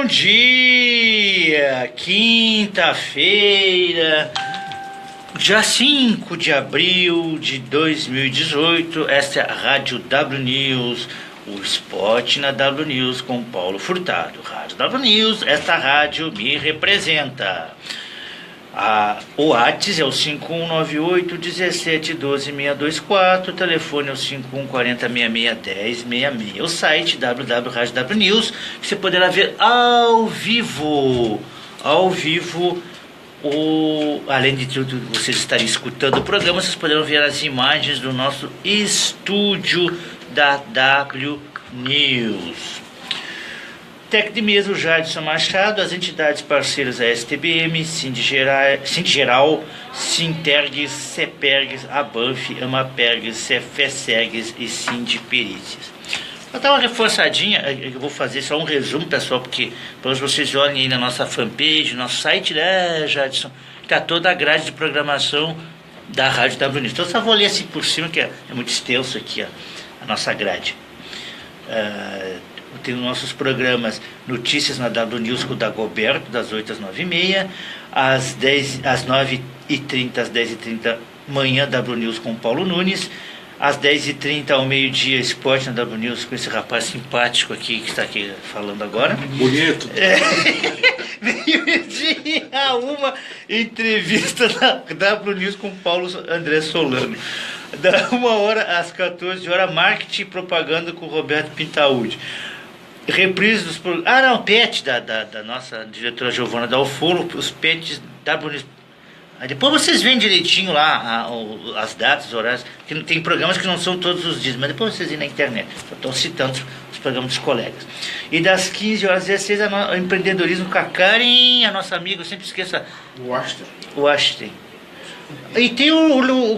dia! Quinta-feira, dia 5 de abril de 2018, esta é a Rádio W News, o esporte na W News com Paulo Furtado. Rádio W News, esta rádio me representa. O WhatsApp é o 5198-1712-624, o telefone é o 5140-6610-66, o site www.radioWnews, que você poderá ver ao vivo, além de tudo vocês estarem escutando o programa, vocês poderão ver as imagens do nosso estúdio da W News. Técnico de mesa, o Jadson Machado, as entidades parceiras, a STBM, Sindigeral, Sintergues, Cepergues, Abanf, Amapergues, Cefesergues e Sindiperícias. Vou dar uma reforçadinha, eu vou fazer só um resumo, pessoal, porque para vocês olhem aí na nossa fanpage, nosso site, né, Jadson, está toda a grade de programação da Rádio W News. Então eu só vou ler assim por cima, que é muito extenso aqui, ó, a nossa grade. Tem os nossos programas Notícias na W News com o Dagoberto, das 8 às 9h30, às 9h30, às 10h30, manhã W News com o Paulo Nunes, às 10h30 ao meio-dia, Esporte na W News com esse rapaz simpático aqui, que está aqui falando agora. Bonito. Meio-dia a uma entrevista na W News com o Paulo André Solano. Da 1h às 14h, marketing e propaganda com o Roberto Pintaúdi. Reprise dos programas. PET da nossa diretora Giovana Dalforo, os PETs W News. Aí depois vocês veem direitinho lá as datas, os horários, que tem programas que não são todos os dias, mas depois vocês irem na internet. Estou citando os programas dos colegas. E das 15h às 16h, o empreendedorismo com a Karen, a nossa amiga, eu sempre esqueço. Washington. E tem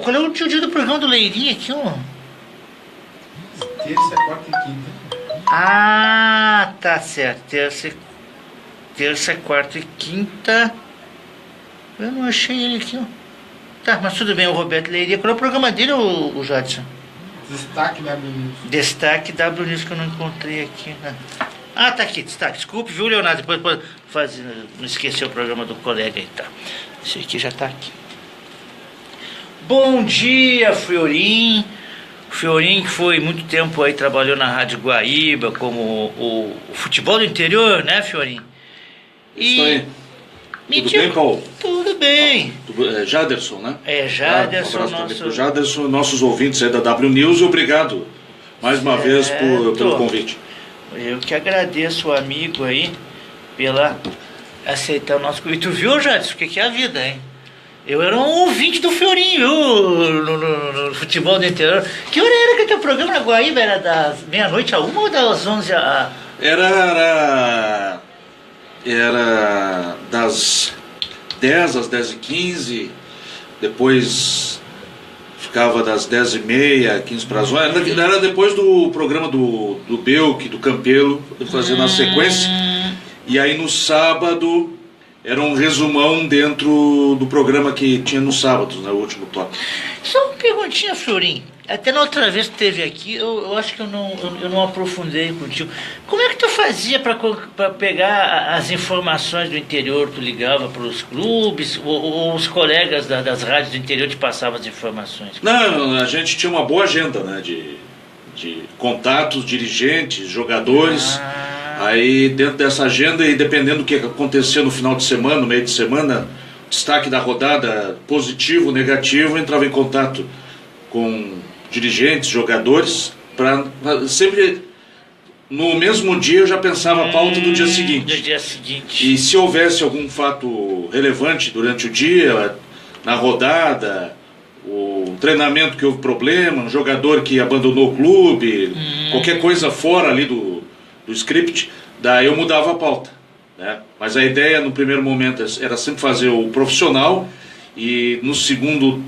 qual é o dia do programa do Leirinha aqui, ó? Terça, quarta e quinta. Ah, tá certo. Terça, quarta e quinta. Eu não achei ele aqui, ó. Tá, mas tudo bem, o Roberto Leiria. Qual é o programa dele, o Jadson? Destaque W News. Destaque W News, que eu não encontrei aqui, né? Ah, tá aqui, destaque. Desculpe, viu, Leonardo? Depois não esquecer o programa do colega aí, tá? Esse aqui já tá aqui. Bom dia, Fiorim. Fiorim, que foi muito tempo aí, trabalhou na Rádio Guaíba como o futebol do interior, né, Fiorim? Isso aí. Tudo bem, Paulo? Tudo bem. Jaderson, né? Jaderson. Um abraço pro Jaderson, nossos ouvintes aí da W News, e obrigado mais uma vez pelo convite. Eu que agradeço o amigo aí pela aceitar o nosso convite. Tu viu, Jaderson, o que é a vida, hein? Eu era um ouvinte do Fiorim, viu? No futebol do interior. Que hora era que teu programa na Guaíba? Era das meia-noite a 1 ou das 11 a... Era das 10 às 10h15, depois ficava das 10h30, 15 para as 11. Era depois do programa do Belk, do Campelo, fazendo na sequência. E aí no sábado era um resumão dentro do programa que tinha no sábado, né, o último toque. Só uma perguntinha, Florim. Até na outra vez que teve aqui, eu acho que eu não aprofundei contigo. Como é que tu fazia para pegar as informações do interior? Tu ligava para os clubes ou os colegas das rádios do interior te passavam as informações? Não, a gente tinha uma boa agenda, né, de contatos, dirigentes, jogadores. Aí dentro dessa agenda, e dependendo do que acontecia no final de semana, no meio de semana, destaque da rodada, positivo, negativo, entrava em contato com dirigentes, jogadores, para sempre no mesmo dia eu já pensava a pauta do dia seguinte. E se houvesse algum fato relevante durante o dia, na rodada, o treinamento que houve problema, um jogador que abandonou o clube, qualquer coisa fora ali do script, daí eu mudava a pauta, né? Mas a ideia no primeiro momento era sempre fazer o profissional e no segundo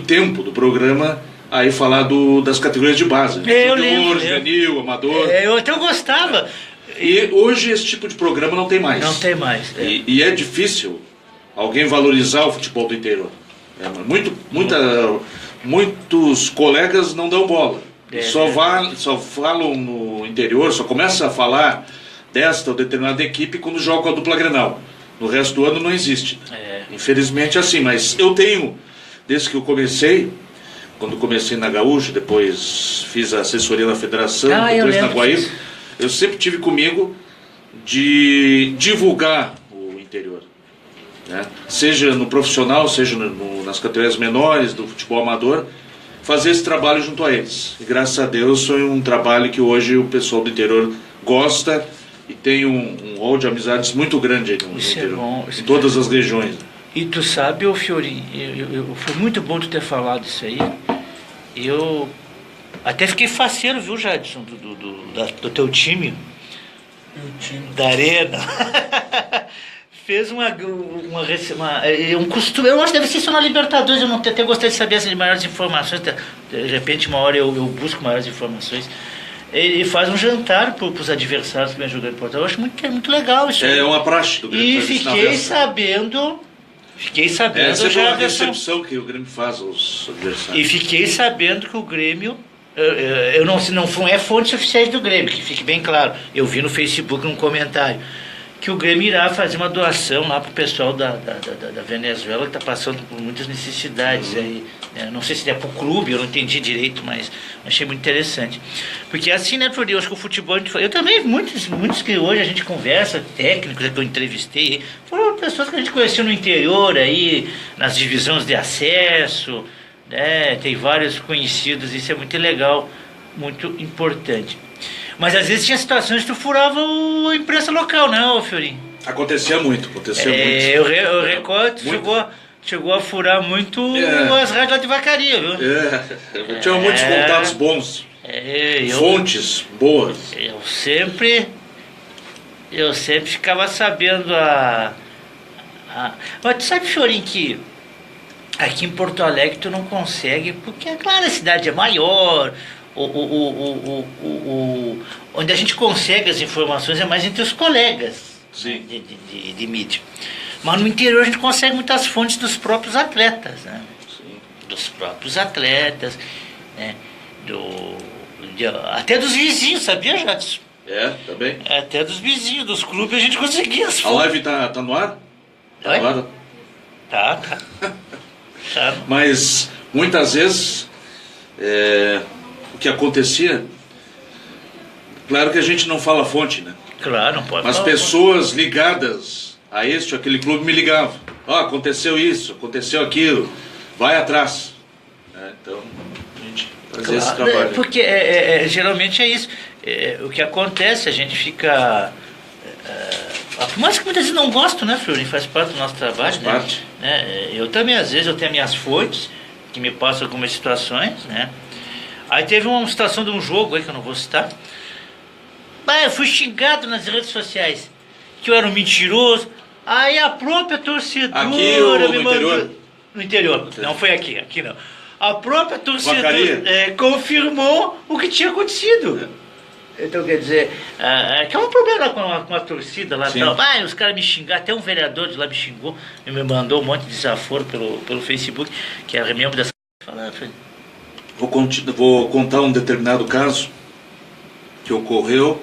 tempo do programa aí falar das categorias de base, junior, juvenil, amador. Eu até gostava. E hoje esse tipo de programa não tem mais. Não tem mais. E é difícil alguém valorizar o futebol do interior. Muitos colegas não dão bola. Só falam no interior, só começa a falar desta ou determinada equipe quando joga com a dupla Grenal. No resto do ano não existe. Infelizmente é assim, mas eu tenho, desde que eu comecei, quando comecei na Gaúcha, depois fiz a assessoria na Federação, depois na Guaíba, eu sempre tive comigo de divulgar o interior, né? Seja no profissional, seja nas categorias menores do futebol amador, fazer esse trabalho junto a eles. E graças a Deus foi um trabalho que hoje o pessoal do interior gosta e tem um rol de amizades muito grande aí no interior, em todas as regiões. E tu sabe, ô Fiorim, foi muito bom tu ter falado isso aí. Eu até fiquei faceiro, viu, Jadson, do teu time. Meu time. Da Arena. Fez um costume, eu acho que deve ser só na Libertadores, eu não até gostaria de saber de maiores informações, de repente uma hora eu busco maiores informações. Ele faz um jantar para os adversários que vem jogando em Portugal. Eu acho muito legal isso. É uma praxe do Grêmio. E fiquei sabendo essa já é uma recepção que o Grêmio faz aos adversários. E fiquei sabendo que o Grêmio, eu não é fontes oficiais do Grêmio, que fique bem claro. Eu vi no Facebook um comentário que o Grêmio irá fazer uma doação lá para o pessoal da Venezuela, que está passando por muitas necessidades aí. Não sei se é para o clube, eu não entendi direito, mas achei muito interessante. Porque assim, né, Flori, eu acho que o futebol, eu também, muitos que hoje a gente conversa, técnicos que eu entrevistei, foram pessoas que a gente conheceu no interior aí, nas divisões de acesso, né, tem vários conhecidos, isso é muito legal, muito importante. Mas às vezes tinha situações que tu furava a imprensa local, né, ô Fiorim? Acontecia muito. O Record chegou a furar muito as rádios lá de Vacaria, viu? Eu tinha muitos contatos bons, fontes boas. Eu sempre ficava sabendo Mas tu sabe, Fiorim, que aqui em Porto Alegre tu não consegue, porque, claro, a cidade é maior, onde a gente consegue as informações é mais entre os colegas. Sim. De mídia. Mas no interior a gente consegue muitas fontes dos próprios atletas, né? Sim. Dos próprios atletas, né? Até dos vizinhos, sabia, Jadson? Também. Até dos vizinhos, dos clubes a gente conseguia as A fontes. live tá no ar? Tá no ar? Tá. Mas muitas vezes o que acontecia, claro que a gente não fala a fonte, né? Claro, não pode. Mas pessoas ligadas a este ou aquele clube me ligavam. Aconteceu isso, aconteceu aquilo, vai atrás. Então, a gente fazia esse trabalho. Porque geralmente é isso. O que acontece, a gente fica... mas que muitas vezes não gosto, né, Fiorim? Faz parte do nosso trabalho. Faz parte. Né? Eu também, às vezes, eu tenho minhas fontes que me passam algumas situações, né? Aí teve uma situação de um jogo aí que eu não vou citar. Eu fui xingado nas redes sociais que eu era um mentiroso. Aí a própria torcedora aqui ou no me mandou... interior? No interior, não foi aqui não. A própria torcedora Vacaria? confirmou o que tinha acontecido. Então, quer dizer, que é um problema com a torcida lá. Tal. Os caras me xingaram, até um vereador de lá me xingou, e me mandou um monte de desaforo pelo Facebook, que era membro dessa... Vou contar um determinado caso que ocorreu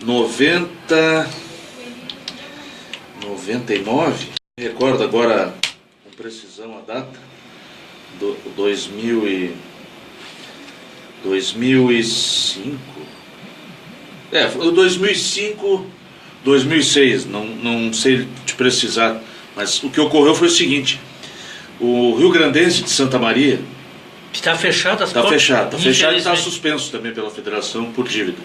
99, me recordo agora com precisão a data, 2005, foi 2005, 2006, não sei te precisar, mas o que ocorreu foi o seguinte: o Rio Grandense de Santa Maria está fechado as portas? Está fechado e está suspenso também pela federação por dívida.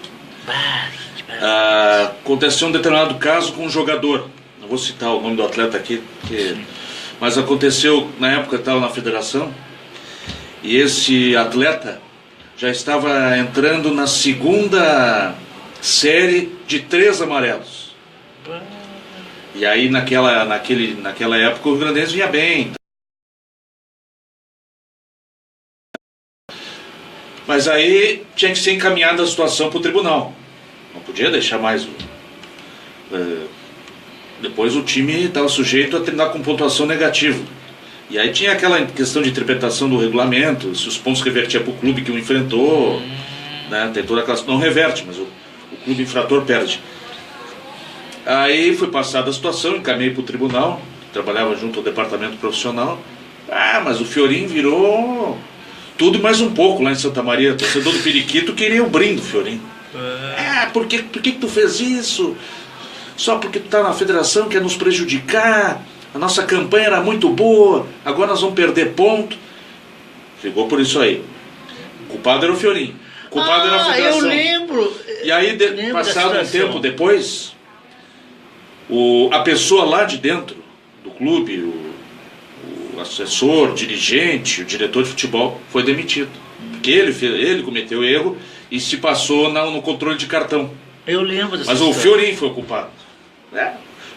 Aconteceu um determinado caso com um jogador, não vou citar o nome do atleta aqui, mas aconteceu na época, estava na federação, e esse atleta já estava entrando na segunda série de 3 amarelos. E aí naquela época o Rio Grandense vinha bem. Mas aí tinha que ser encaminhada a situação para o tribunal. Não podia deixar mais. Depois o time estava sujeito a terminar com pontuação negativa. E aí tinha aquela questão de interpretação do regulamento, se os pontos revertiam para o clube que o enfrentou, né? Tem toda aquela... Não reverte, mas o clube infrator perde. Aí fui passada a situação, encaminhei para o tribunal, trabalhava junto ao departamento profissional. Mas o Fiorin virou tudo e mais um pouco lá em Santa Maria. O torcedor do Periquito queria o brinde do Fiorin. Por que tu fez isso? Só porque tu tá na federação, quer nos prejudicar. A nossa campanha era muito boa, agora nós vamos perder ponto. Ficou por isso aí. O culpado era o Fiorin. O culpado era a federação. Eu lembro. E aí, passado um tempo depois, a pessoa lá de dentro do clube, o assessor, o dirigente, o diretor de futebol, foi demitido. Porque ele cometeu erro e se passou no controle de cartão. Eu lembro dessa Mas história. o Fiorin foi o culpado.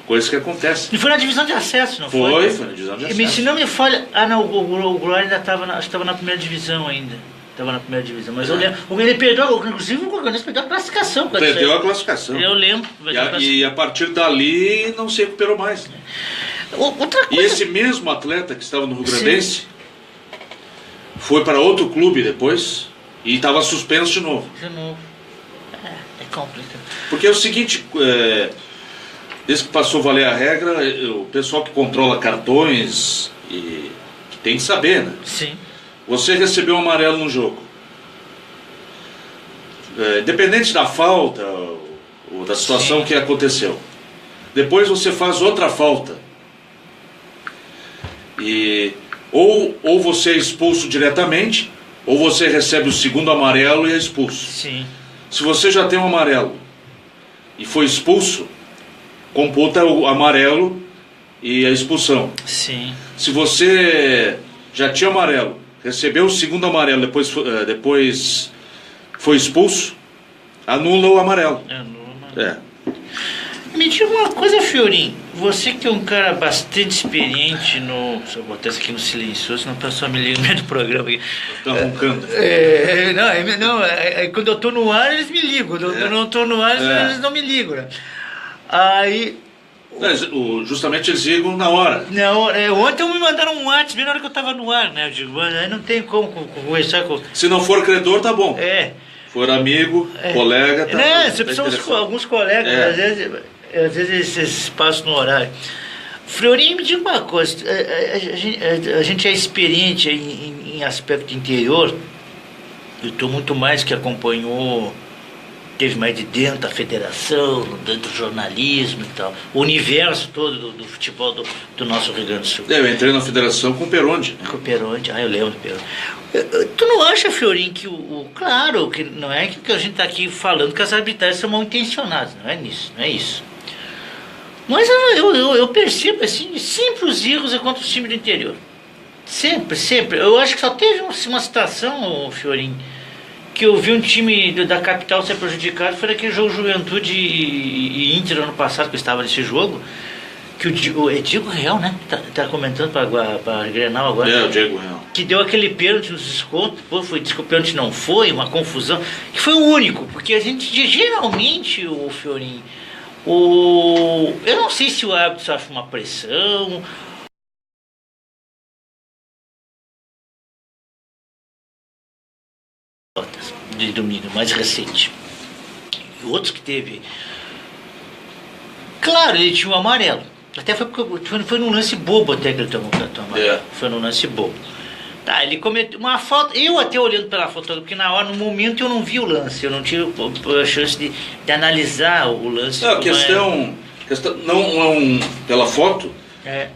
Coisa que acontece. E foi na divisão de acesso, não foi? Foi na divisão de E acesso. se não me falha... o Glória ainda estava na primeira divisão ainda. Estava na primeira divisão. Mas eu lembro... Ele perdeu, inclusive o Gorgonês perdeu a classificação. Perdeu a classificação. Eu lembro. E a partir dali não se recuperou mais. Outra coisa... E esse mesmo atleta que estava no Rio Grandense foi para outro clube depois e estava suspenso de novo. De novo. É complicado. Porque é o seguinte, desde que passou a valer a regra, o pessoal que controla cartões que tem que saber, né? Sim. Você recebeu um amarelo no jogo. Independente da falta ou da situação que aconteceu. Depois você faz outra falta. E ou você é expulso diretamente, ou você recebe o segundo amarelo e é expulso. Sim. Se você já tem um amarelo e foi expulso, computa o amarelo e a expulsão. Sim. Se você já tinha amarelo, recebeu o segundo amarelo, depois foi expulso, anula o amarelo. Me diga uma coisa, Fiorin. Você que é um cara bastante experiente no... Deixa eu botar isso aqui no silencioso, senão o pessoal me liga no meio do programa aqui. Tá roncando. Quando eu tô no ar, eles me ligam. Quando eu não tô no ar, eles não me ligam, né? Aí... Justamente eles ligam na hora. Não, ontem me mandaram um WhatsApp bem na hora que eu tava no ar, né? Eu digo, mas aí não tem como conversar com... Se não for credor, tá bom. For amigo, colega, tá bom. Você precisa alguns colegas, às vezes eles passam no horário. Fiorin, me diga uma coisa, a gente é experiente em aspecto interior, eu estou muito mais que acompanhou, teve mais de dentro da federação, dentro do jornalismo e tal, o universo todo do futebol do nosso Rio Grande do Sul. Eu entrei na federação com o Peronde. Com o Peronde, eu lembro do Peronde. Tu não acha, Fiorin, que claro, que não é que a gente está aqui falando que as arbitragens são mal intencionadas, não é isso. Mas eu percebo assim, sempre os erros é contra os times do interior. Sempre. Eu acho que só teve uma situação, Fiorin, que eu vi um time da capital ser prejudicado, foi aquele jogo Juventude e Inter ano passado, que eu estava nesse jogo, que o Diego Real, né? Tá comentando para Grenal agora. O Diego Real. Que deu aquele pênalti nos descontos, diz que o pênalti não foi, uma confusão, que foi o único, porque a gente geralmente, o Fiorin, eu não sei se o árbitro sofre uma pressão. De domingo, mais recente. E outros que teve. Claro, ele tinha o amarelo. Até foi num lance bobo até que ele tomou o cartão amarelo. Foi num lance bobo. Tá, ele cometeu uma falta. Eu até olhando pela foto, porque no momento eu não vi o lance. Eu não tive a chance de analisar o lance. Não, a questão não pela foto,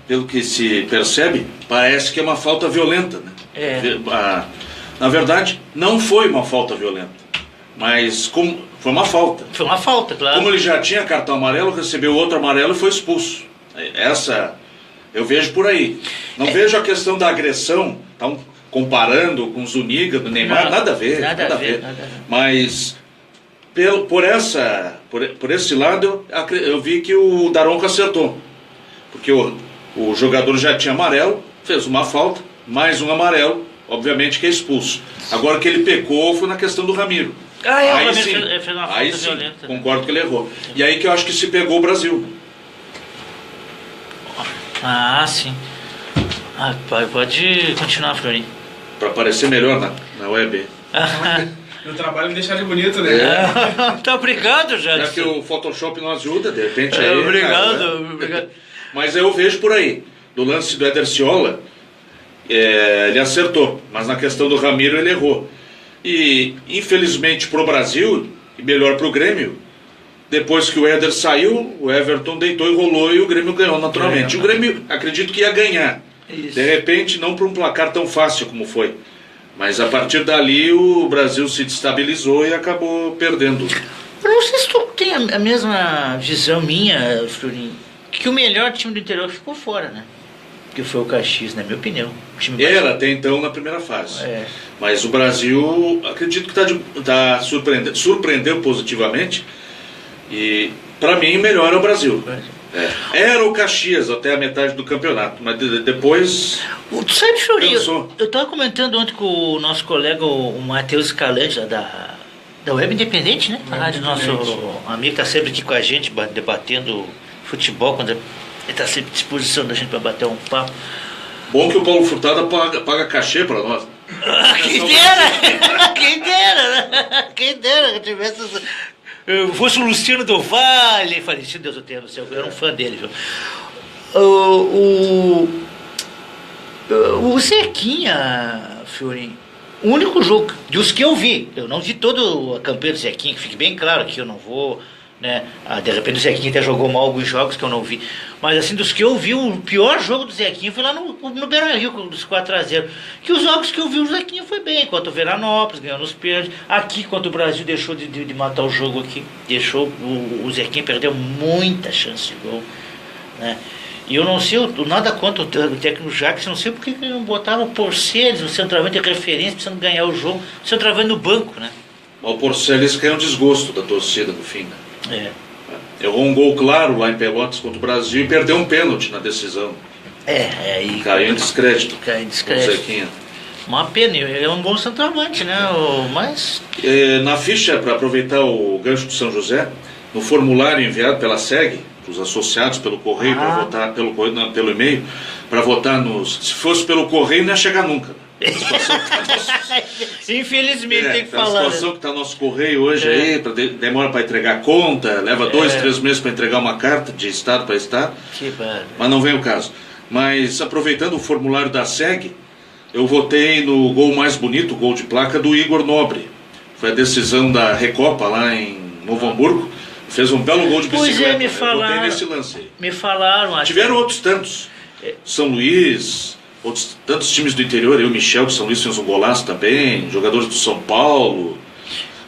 pelo que se percebe, parece que é uma falta violenta, né? Na verdade, não foi uma falta violenta, mas foi uma falta. Foi uma falta, claro. Como ele já tinha cartão amarelo, recebeu outro amarelo e foi expulso. Essa eu vejo por aí. Não vejo a questão da agressão, estão comparando com o Zuniga, do Neymar, nada a ver. Mas por esse lado eu vi que o Daronco acertou. Porque o jogador já tinha amarelo, fez uma falta, mais um amarelo, obviamente que é expulso. Agora que ele pecou foi na questão do Ramiro. Aí sim, fez uma falta violenta, concordo que ele errou. E aí que eu acho que se pegou o Brasil. Sim. Pode continuar, Florinho. Para aparecer melhor na web. Meu trabalho me deixar ele bonito, né? Tá obrigado, Já que Jadson. o Photoshop não ajuda, de repente aí... Obrigado, cara, né? obrigado. Mas eu vejo por aí, do lance do Éder Ciola, ele acertou, mas na questão do Ramiro ele errou. E, infelizmente, pro Brasil, e melhor pro Grêmio, depois que o Éder saiu, o Everton deitou e rolou e o Grêmio ganhou naturalmente. O Grêmio, acredito que ia ganhar. Isso. De repente, não por um placar tão fácil como foi. Mas a partir dali o Brasil se destabilizou e acabou perdendo. Eu não sei se tu tem a mesma visão minha, Florinho, que o melhor time do interior ficou fora, né? Que foi o Caxias, na minha opinião. O time Era até então na primeira fase. É. Mas o Brasil, acredito que tá surpreendendo, surpreendeu positivamente. E para mim, melhor é o Brasil. Era o Caxias até a metade do campeonato, mas depois Tu sabe, Florinho, cansou. eu estava comentando ontem com o nosso colega, o Matheus Escalante, da Web Independente, né? A rádio do nosso amigo está sempre aqui com a gente, debatendo futebol, quando ele está sempre à disposição da gente para bater um papo. Bom que o Paulo Furtado paga cachê para nós. Quem dera! Quem dera! Né? Quem dera que eu tivesse... Eu fosse o Luciano do Vale, falecido, Deus o tenha no céu, eu era um fã dele, viu? O Zequinha, Fiorinho, o único jogo dos que eu vi, eu não vi todo a campanha do Zequinha, que fique bem claro que eu não vou, né? De repente o Zequinha até jogou mal alguns jogos que eu não vi, mas assim, dos que eu vi, o pior jogo do Zequinha foi lá no Beira-Rio, dos 4-0. Que os jogos que eu vi, o Zequinha foi bem, contra o Veranópolis, ganhou nos pênaltis. Aqui, contra o Brasil, deixou de matar o jogo aqui. Deixou, o Zequinha perdeu muita chance de gol, né? E eu não sei, nada contra o técnico Jacques, não sei porque ele não botava o Porceles, o centroavante de referência, precisando ganhar o jogo, o centroavante no banco, né? O Porceles caiu um desgosto da torcida no fim, né? É. Errou um gol claro lá em Pelotas contra o Brasil e perdeu um pênalti na decisão. Aí Caiu em descrédito. Caiu em O descrédito. Zequinha. Uma pena, ele é um bom centroavante, né? Mas. Na ficha, para aproveitar o gancho do São José, no formulário enviado pela SEG, para os associados pelo correio, para votar pelo correio, não, pelo e-mail, para votar nos. Se fosse pelo correio, não ia chegar nunca. A situação que tá nosso... Infelizmente tem que a falar. situação que está nosso correio hoje aí, demora para entregar conta, leva 2, 3 meses para entregar uma carta de estado para estado, Que barulho. mas não vem o caso. Mas aproveitando o formulário da SEG, eu votei no gol mais bonito, o gol de placa do Igor Nobre. Foi a decisão da Recopa lá em Novo Hamburgo. Fez um belo gol de bicicleta. Pois é, me Eu falaram. votei nesse lance aí. Me falaram, acho. Tiveram outros tantos. São Luís, outros tantos times do interior. Eu, Michel, de São Luís, fez um golaço também. Jogadores do São Paulo.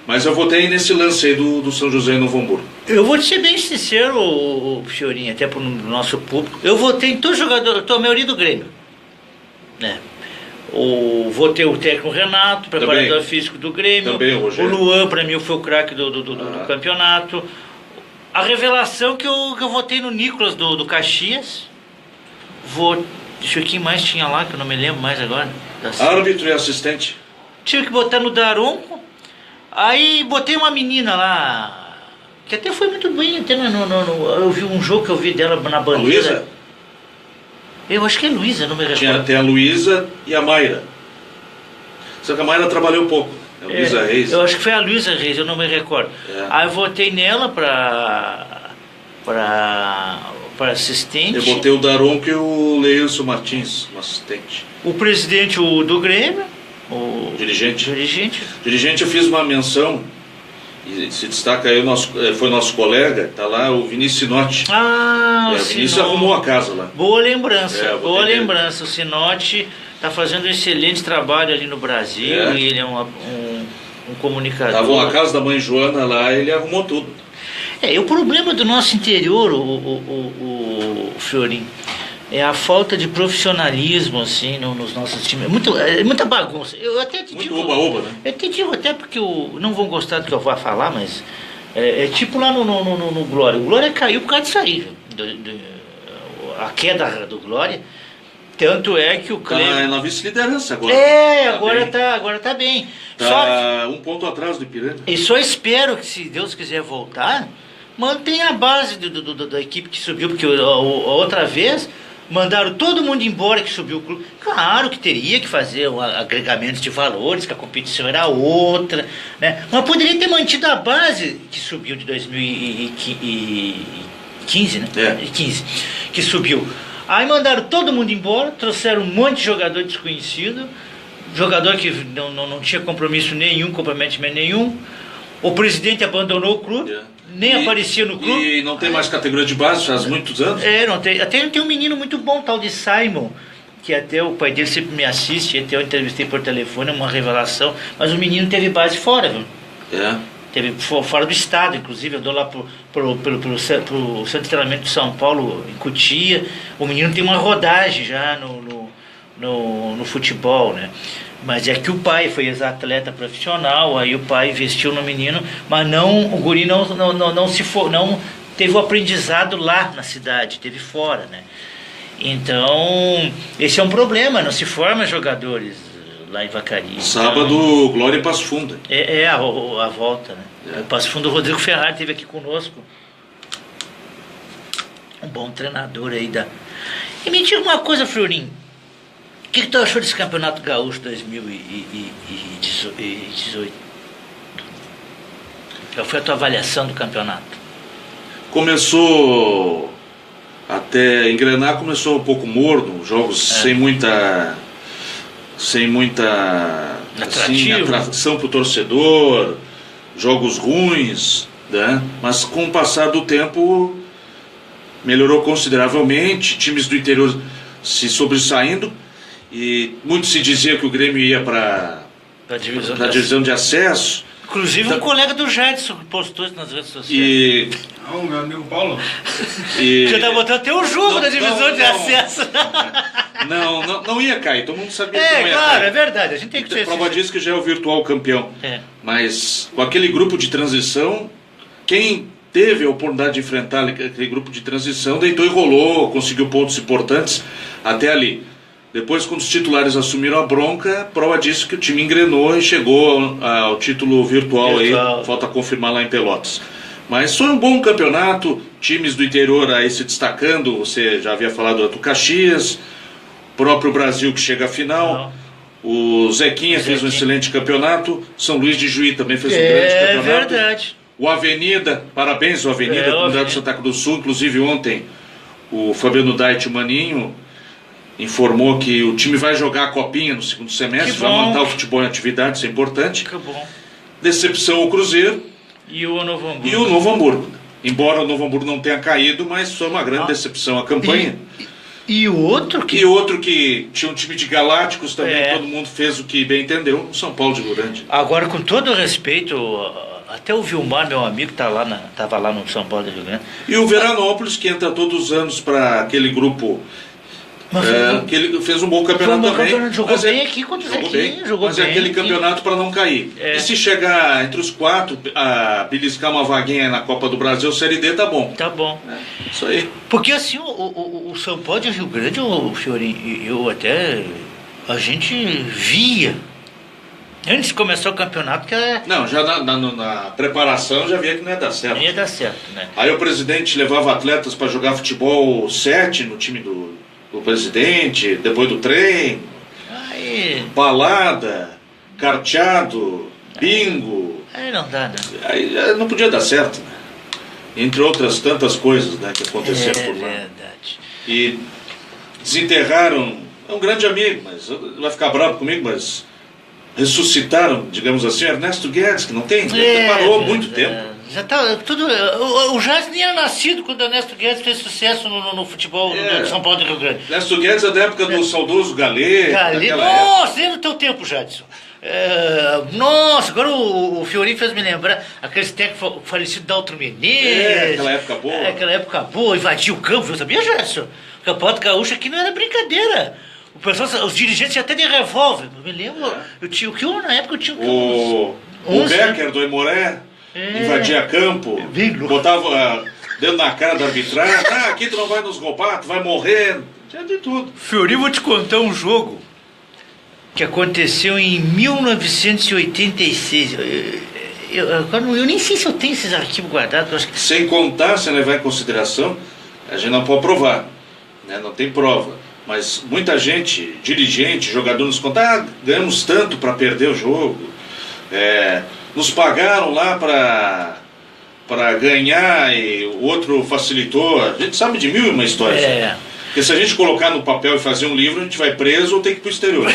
Mas eu votei nesse lance aí do São José em Novo Hamburgo. Eu vou te ser bem sincero, o Fiorinho, até para o nosso público. Eu votei em todos os jogadores, a maioria do Grêmio. Né? Votei o técnico Renato, preparador Também. físico do Grêmio. Também, o Rogério. Luan, para mim, foi o craque do campeonato. A revelação que eu votei no Nicolas do Caxias. Deixa eu ver quem mais tinha lá, que eu não me lembro mais agora. Árbitro e assistente. Tive que botar no Daronco. Aí botei uma menina lá, que até foi muito bem, até eu vi um jogo que eu vi dela na A bandeira. Luísa? Eu acho que é Luísa, não me recordo. Tem a Luísa e a Mayra. Só que a Mayra trabalhou pouco. A Luísa Reis. Eu acho que foi a Luísa Reis, eu não me recordo. Aí eu votei nela para assistente. Eu botei o Daronco e o Leilson Martins, um assistente. O presidente do Grêmio, o Dirigente. dirigente. Eu fiz uma menção, e se destaca aí, foi nosso colega, tá lá, o Vinícius Sinotti. O O Vinícius Sinotti. arrumou a casa lá. Boa lembrança, eu boa botei lembrança. O Sinotti está fazendo um excelente trabalho ali no Brasil e ele é um comunicador. Estavam a casa da mãe Joana lá, ele arrumou tudo. O problema do nosso interior, o Fiorinho, é a falta de profissionalismo assim, nos nossos times. É muita bagunça. Eu até te Muito digo. oba-oba, né? Eu te digo até porque não vão gostar do que eu vou falar, mas é tipo lá no Glória. O Glória caiu por causa disso aí, a queda do Glória. Tanto é que o Cleber. Tá na vice-liderança agora. Agora tá bem. Tá um ponto atrás do Ipiranga. E só espero que, se Deus quiser voltar, mantenha a base da equipe que subiu, porque a outra vez Mandaram todo mundo embora que subiu o clube. Claro que teria que fazer agregamentos de valores, que a competição era outra, né? Mas poderia ter mantido a base que subiu de 2015, né? 15, que subiu. Aí mandaram todo mundo embora, trouxeram um monte de jogador desconhecido, jogador que não tinha compromisso nenhum, comprometimento nenhum. O presidente abandonou o clube, nem aparecia no clube. E não tem mais categoria de base faz muitos anos? Não tem. Até tem um menino muito bom, tal de Simon, que até o pai dele sempre me assiste, até eu entrevistei por telefone, é uma revelação. Mas o menino teve base fora, viu? Teve fora do estado, inclusive, eu dou lá pro centro de treinamento de São Paulo, em Cotia. O menino tem uma rodagem já no futebol, né? Mas é que o pai foi ex-atleta profissional, aí o pai investiu no menino, mas o guri não teve o aprendizado lá na cidade, teve fora, né? Então, esse é um problema, não se forma jogadores lá em Vacaria. Sábado, Glória e Passo Fundo. A volta, né? O Passo Fundo, o Rodrigo Ferrari esteve aqui conosco. Um bom treinador aí da... E me diga uma coisa, Florinho. O que tu achou desse Campeonato Gaúcho 2018? Qual foi a tua avaliação do campeonato? Começou, até engrenar, começou um pouco morno, jogos sem muita atração para o torcedor, jogos ruins, né? Mas com o passar do tempo melhorou consideravelmente, times do interior se sobressaindo. E muito se dizia que o Grêmio ia para a divisão de acesso. Inclusive um colega do Jadson postou isso nas redes sociais. Meu amigo Paulo. Já tá botando até o jogo da divisão de acesso. Não ia cair, todo mundo sabia que não ia claro, cair. É verdade, a gente tem que ser. Prova disso que já é o virtual campeão. Mas com aquele grupo de transição, quem teve a oportunidade de enfrentar aquele grupo de transição deitou e rolou, conseguiu pontos importantes até ali. Depois, quando os titulares assumiram a bronca, prova disso que o time engrenou e chegou ao título virtual. Aí, falta confirmar lá em Pelotas. Mas foi um bom campeonato, times do interior aí se destacando, você já havia falado do Caxias, próprio Brasil que chega à final, o Zequinha fez um excelente campeonato, São Luís de Juí também fez um grande campeonato. É verdade. O Avenida, parabéns ao Avenida, comunidade do Santa Cruz do Sul, inclusive ontem o Fabiano Dait e o Maninho informou que o time vai jogar a copinha no segundo semestre, vai montar o futebol em atividade, isso é importante. Que bom. Decepção o Cruzeiro e o Novo Hamburgo. Embora o Novo Hamburgo não tenha caído, mas foi uma grande decepção a campanha. E o outro que... E outro que tinha um time de galácticos também, todo mundo fez o que bem entendeu, o São Paulo de Rio Grande. Agora, com todo o respeito, até o Vilmar, meu amigo, estava lá no São Paulo de Rio Grande. E o Veranópolis, que entra todos os anos para aquele grupo... que ele fez um bom campeonato também. Jogou bem aqui contra o Zequinha. Mas é aquele campeonato para não cair. E se chegar entre os 4, a beliscar uma vaguinha na Copa do Brasil, Série D, tá bom. Tá bom. Isso aí. Porque assim, o São Paulo de Rio Grande, Fiorinho, a gente via, antes de começar o campeonato, que era... Não, já na preparação já via que não ia dar certo. Não ia dar certo, né? Aí o presidente levava atletas para jogar futebol 7 no time do presidente, depois do trem, balada, carteado, bingo. Aí não dá, né? Aí não podia dar certo, né? Entre outras tantas coisas, né, que aconteceram por lá. Verdade. E desenterraram, é um grande amigo, mas vai ficar bravo comigo, mas ressuscitaram, digamos assim, Ernesto Guedes, que não tem, parou há muito tempo. Já tá tudo. O Jadson nem era nascido quando o Ernesto Guedes fez sucesso no futebol do São Paulo de Rio Grande. Ernesto Guedes é da época do saudoso Galê. Nossa, é do teu tempo, Jadson. Nossa, agora o Fiorinho fez me lembrar aqueles técnicos falecidos da Daltro Menezes. Aquela época boa. Aquela época boa, invadia o campo, eu sabia, Jadson? O Campeonato Gaúcho aqui não era brincadeira. O pessoal, os dirigentes tinham até de revólver. Eu me lembro, na época eu tinha o Becker do Emoré. Invadia campo, botava dedo na cara da arbitragem, aqui tu não vai nos roubar, tu vai morrer, tinha de tudo. Fiorinho, vou te contar um jogo que aconteceu em 1986. Eu nem sei se eu tenho esses arquivos guardados. Eu acho que... Sem contar, sem levar em consideração, a gente não pode provar, né? Não tem prova. Mas muita gente, dirigente, jogador nos conta, ganhamos tanto para perder o jogo, nos pagaram lá para ganhar e o outro facilitou. A gente sabe de mil e uma histórias. Porque se a gente colocar no papel e fazer um livro, a gente vai preso ou tem que ir pro exterior.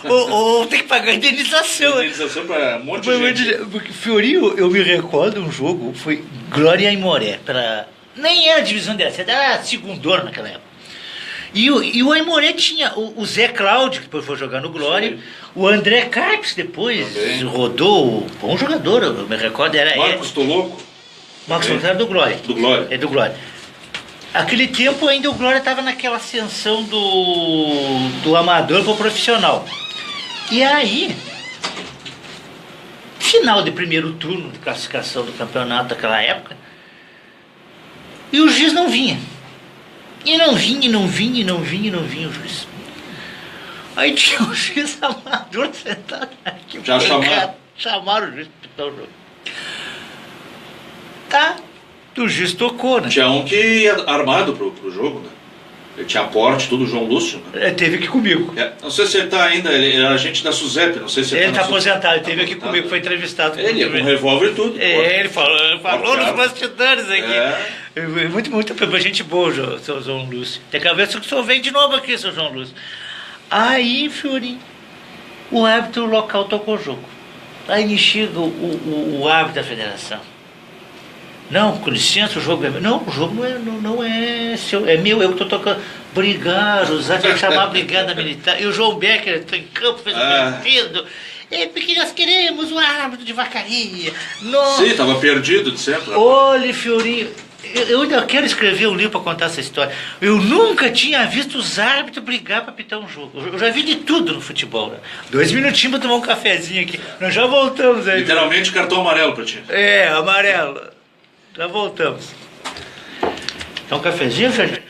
ou tem que pagar indenização. Indenização para um monte de gente. Porque Fiorinho, eu me recordo um jogo, foi Glória e Aimoré. Nem era a divisão dessa, era a segundona naquela época. E o Aimoré tinha o Zé Cláudio, que depois foi jogar no Glória, sim. O André Carpes, que depois também rodou, bom jogador, eu me recordo. Marcos Toloco. Marcos Toloco era do Glória. Do Glória. É do Glória. Aquele tempo ainda o Glória estava naquela ascensão do amador para o profissional. E aí, final de primeiro turno de classificação do campeonato daquela época, e o juiz não vinha. E não vinha o juiz. Aí tinha o juiz amador sentado aqui. Já chamaram o juiz para pitar o jogo. Tá. O juiz tocou, né? Tinha um que ia armado pro jogo, né? Ele tinha porte, tudo, João Lúcio, né? Teve aqui comigo. Não sei se ele tá ainda, ele era agente da SUSEP, não sei se ele tá aposentado, ele teve aqui comigo, foi entrevistado. Ele ia com revólver e tudo. Ele falou nos bastidores aqui. Muito gente boa, seu João Lúcio. Tem que ver se o senhor vem de novo aqui, seu João Lúcio. Aí, Fiorinho, o árbitro local tocou o jogo. Aí me chega o árbitro da federação. Não, com licença, o jogo é meu. Não, o jogo não é seu, é meu, eu que estou tocando. Brigaram, os árbitros chamar a brigada militar. E o João Becker entrou em campo, fez um pedido. Porque nós queremos o árbitro de Vacaria. Sim, estava perdido de sempre. Olha, Fiorinho, eu ainda quero escrever um livro para contar essa história. Eu nunca tinha visto os árbitros brigar para pitar um jogo. Eu já vi de tudo no futebol. Né? 2 minutinhos para tomar um cafezinho aqui. Nós já voltamos aí. Literalmente cartão amarelo para ti. Amarelo. Já voltamos. Então, um cafezinho, Fernando?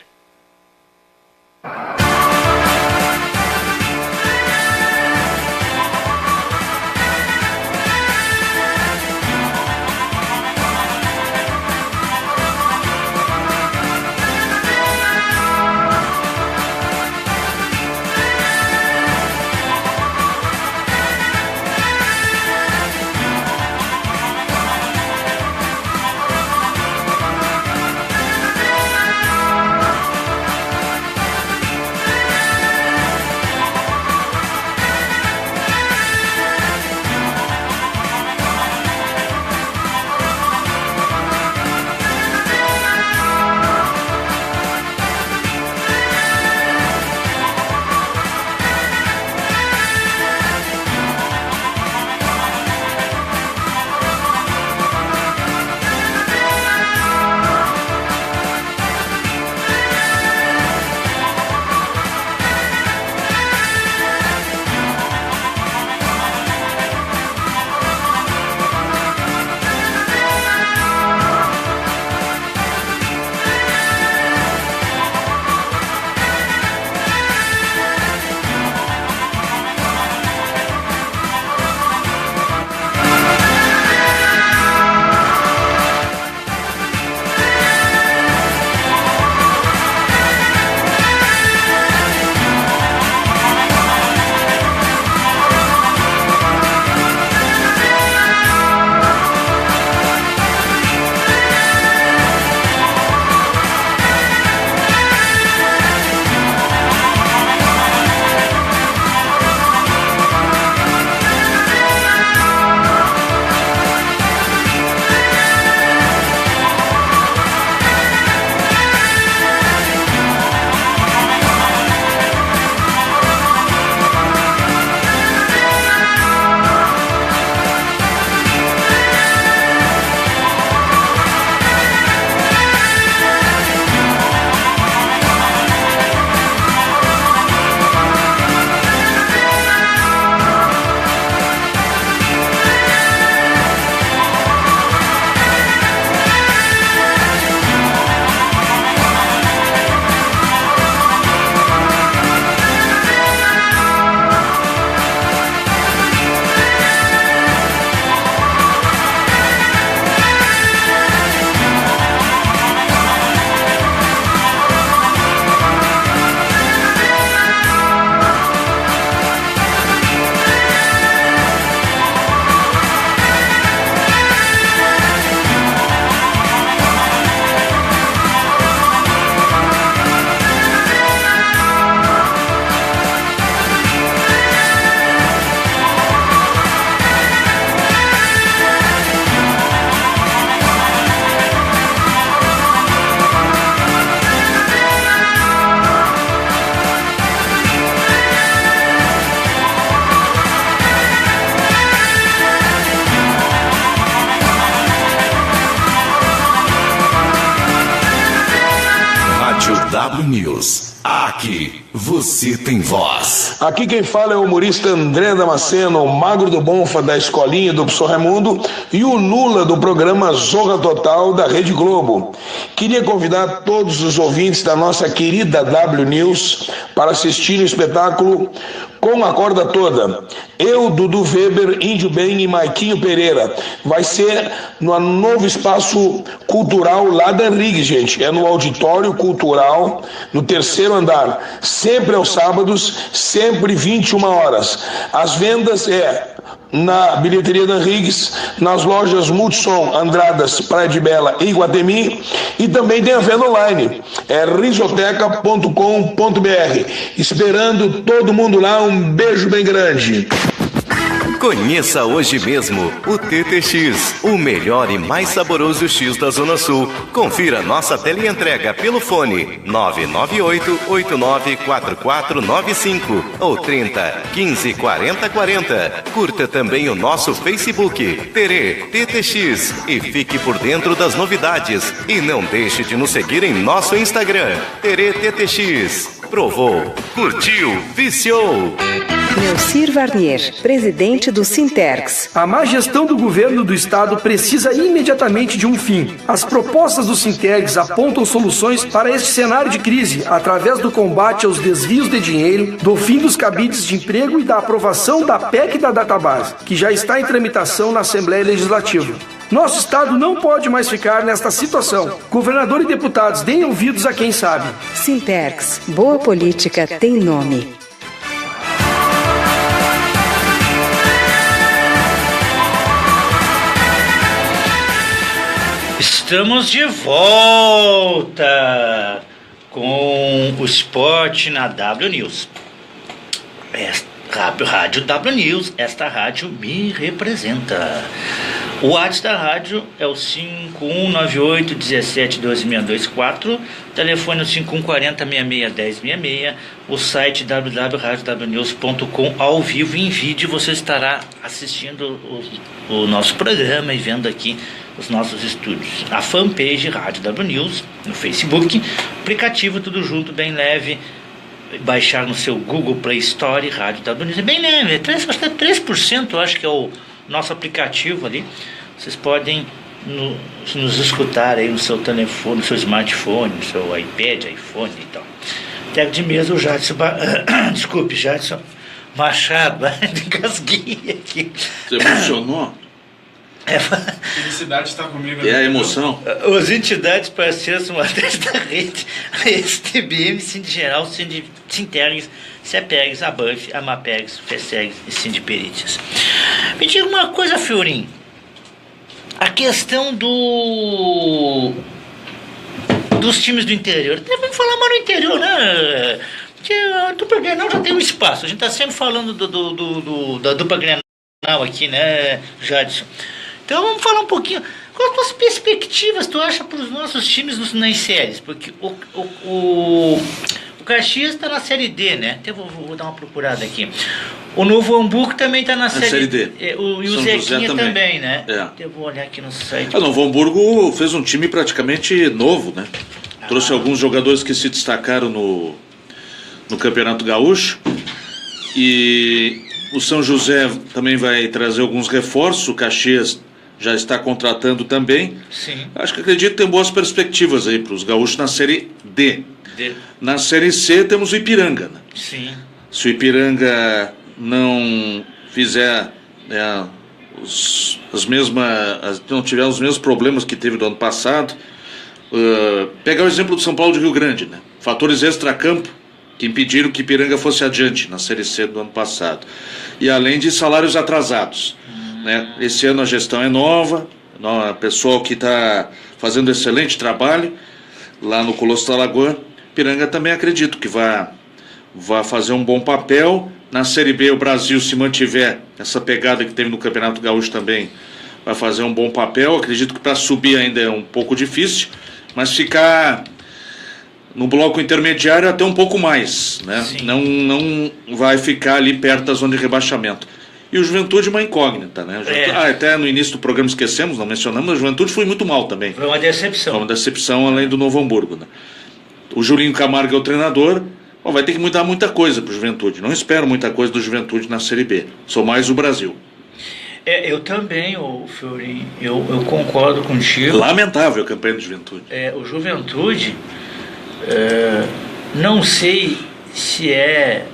W News. Aqui você tem voz. Aqui quem fala é o humorista André Damasceno, o magro do Bonfa da escolinha do Professor Raimundo e o Lula do programa Zorra Total da Rede Globo. Queria convidar todos os ouvintes da nossa querida W News para assistir o espetáculo Com a Corda Toda. Eu, Dudu Weber, Índio Bem e Maiquinho Pereira. Vai ser no novo espaço cultural lá da Rig, gente. É no Auditório Cultural, no 3º andar. Sempre aos sábados, sempre 21 horas. As vendas na bilheteria da Riggs, nas lojas Multissom, Andradas, Praia de Bela e Iguatemi, e também tem a venda online, risoteca.com.br. Esperando todo mundo lá, um beijo bem grande. Conheça hoje mesmo o TTX, o melhor e mais saboroso X da Zona Sul. Confira nossa teleentrega pelo fone 998-894495 ou 30-15-40-40. Curta também o nosso Facebook, Terê TTX, e fique por dentro das novidades. E não deixe de nos seguir em nosso Instagram, Terê TTX. Provou, curtiu, viciou. Neucir Varnier, presidente do Sintergs. A má gestão do governo do estado precisa imediatamente de um fim. As propostas do Sintergs apontam soluções para este cenário de crise, através do combate aos desvios de dinheiro, do fim dos cabides de emprego e da aprovação da PEC da database, que já está em tramitação na Assembleia Legislativa. Nosso estado não pode mais ficar nesta situação. Governador e deputados, deem ouvidos a quem sabe. Sintergs, boa política tem nome. Estamos de volta com o esporte na W News. Rádio W News, esta rádio me representa. O WhatsApp da rádio é o 5198-17-12-624, telefone é o 5140-6610-66, o site www.radiownews.com, ao vivo em vídeo você estará assistindo o nosso programa e vendo aqui os nossos estúdios. A fanpage Rádio W News no Facebook, aplicativo tudo junto, bem leve, baixar no seu Google Play Store, Rádio W News, é bem leve, acho que é 3%, eu acho que é o nosso aplicativo ali. Vocês podem nos escutar aí no seu telefone, no seu smartphone, no seu iPad, iPhone e tal. Técnico de mesa, o Jadson desculpe, Jadson Machado, engasguei aqui. Você emocionou? Felicidade está comigo. É a emoção. As entidades parceiras são através da rede, a STBM, Sindigeral, Sintergs, CEPERGS, ABANF, AMAPERGS, FESEGS e Sindiperites. Me diga uma coisa, Fiorim. A questão dos times do interior. Até vamos falar mais no interior, né? Porque a dupla Grenal já tem um espaço. A gente está sempre falando da dupla Grenal aqui, né, Jadson? Então vamos falar um pouquinho. Quais as tuas perspectivas tu acha para os nossos times nas séries? Porque o Caxias está na Série D, né? Até vou dar uma procurada aqui. O Novo Hamburgo também está na série D. E o Zequinha também, né? Eu vou olhar aqui no site. O Novo Hamburgo fez um time praticamente novo, né? Trouxe alguns jogadores que se destacaram no Campeonato Gaúcho. E o São José também vai trazer alguns reforços. O Caxias já está contratando também. Sim. Acredito que tem boas perspectivas aí para os gaúchos na Série D. Na Série C temos o Ipiranga, né? Sim. Se o Ipiranga não fizer não tiver os mesmos problemas que teve do ano passado, pegar o exemplo do São Paulo de Rio Grande, né? Fatores extracampo que impediram que Ipiranga fosse adiante na Série C do ano passado. E além de salários atrasados. Né? Esse ano a gestão é nova, o pessoal que está fazendo excelente trabalho lá no Colosso da Lagoa. Ipiranga também acredito que vai fazer um bom papel. Na Série B o Brasil, se mantiver essa pegada que teve no Campeonato Gaúcho também, vai fazer um bom papel. Acredito que para subir ainda é um pouco difícil, mas ficar no bloco intermediário até um pouco mais, né? Não vai ficar ali perto da zona de rebaixamento. E o Juventude é uma incógnita, né? Até no início do programa esquecemos, não mencionamos, a Juventude foi muito mal também. Foi uma decepção. Foi uma decepção além do Novo Hamburgo, né? O Julinho Camargo é o treinador. Bom, vai ter que mudar muita coisa para o Juventude. Não espero muita coisa do Juventude na Série B. Sou mais o Brasil. Eu também, Fiorinho, eu concordo contigo. Lamentável a campanha do Juventude. O Juventude, não sei se é,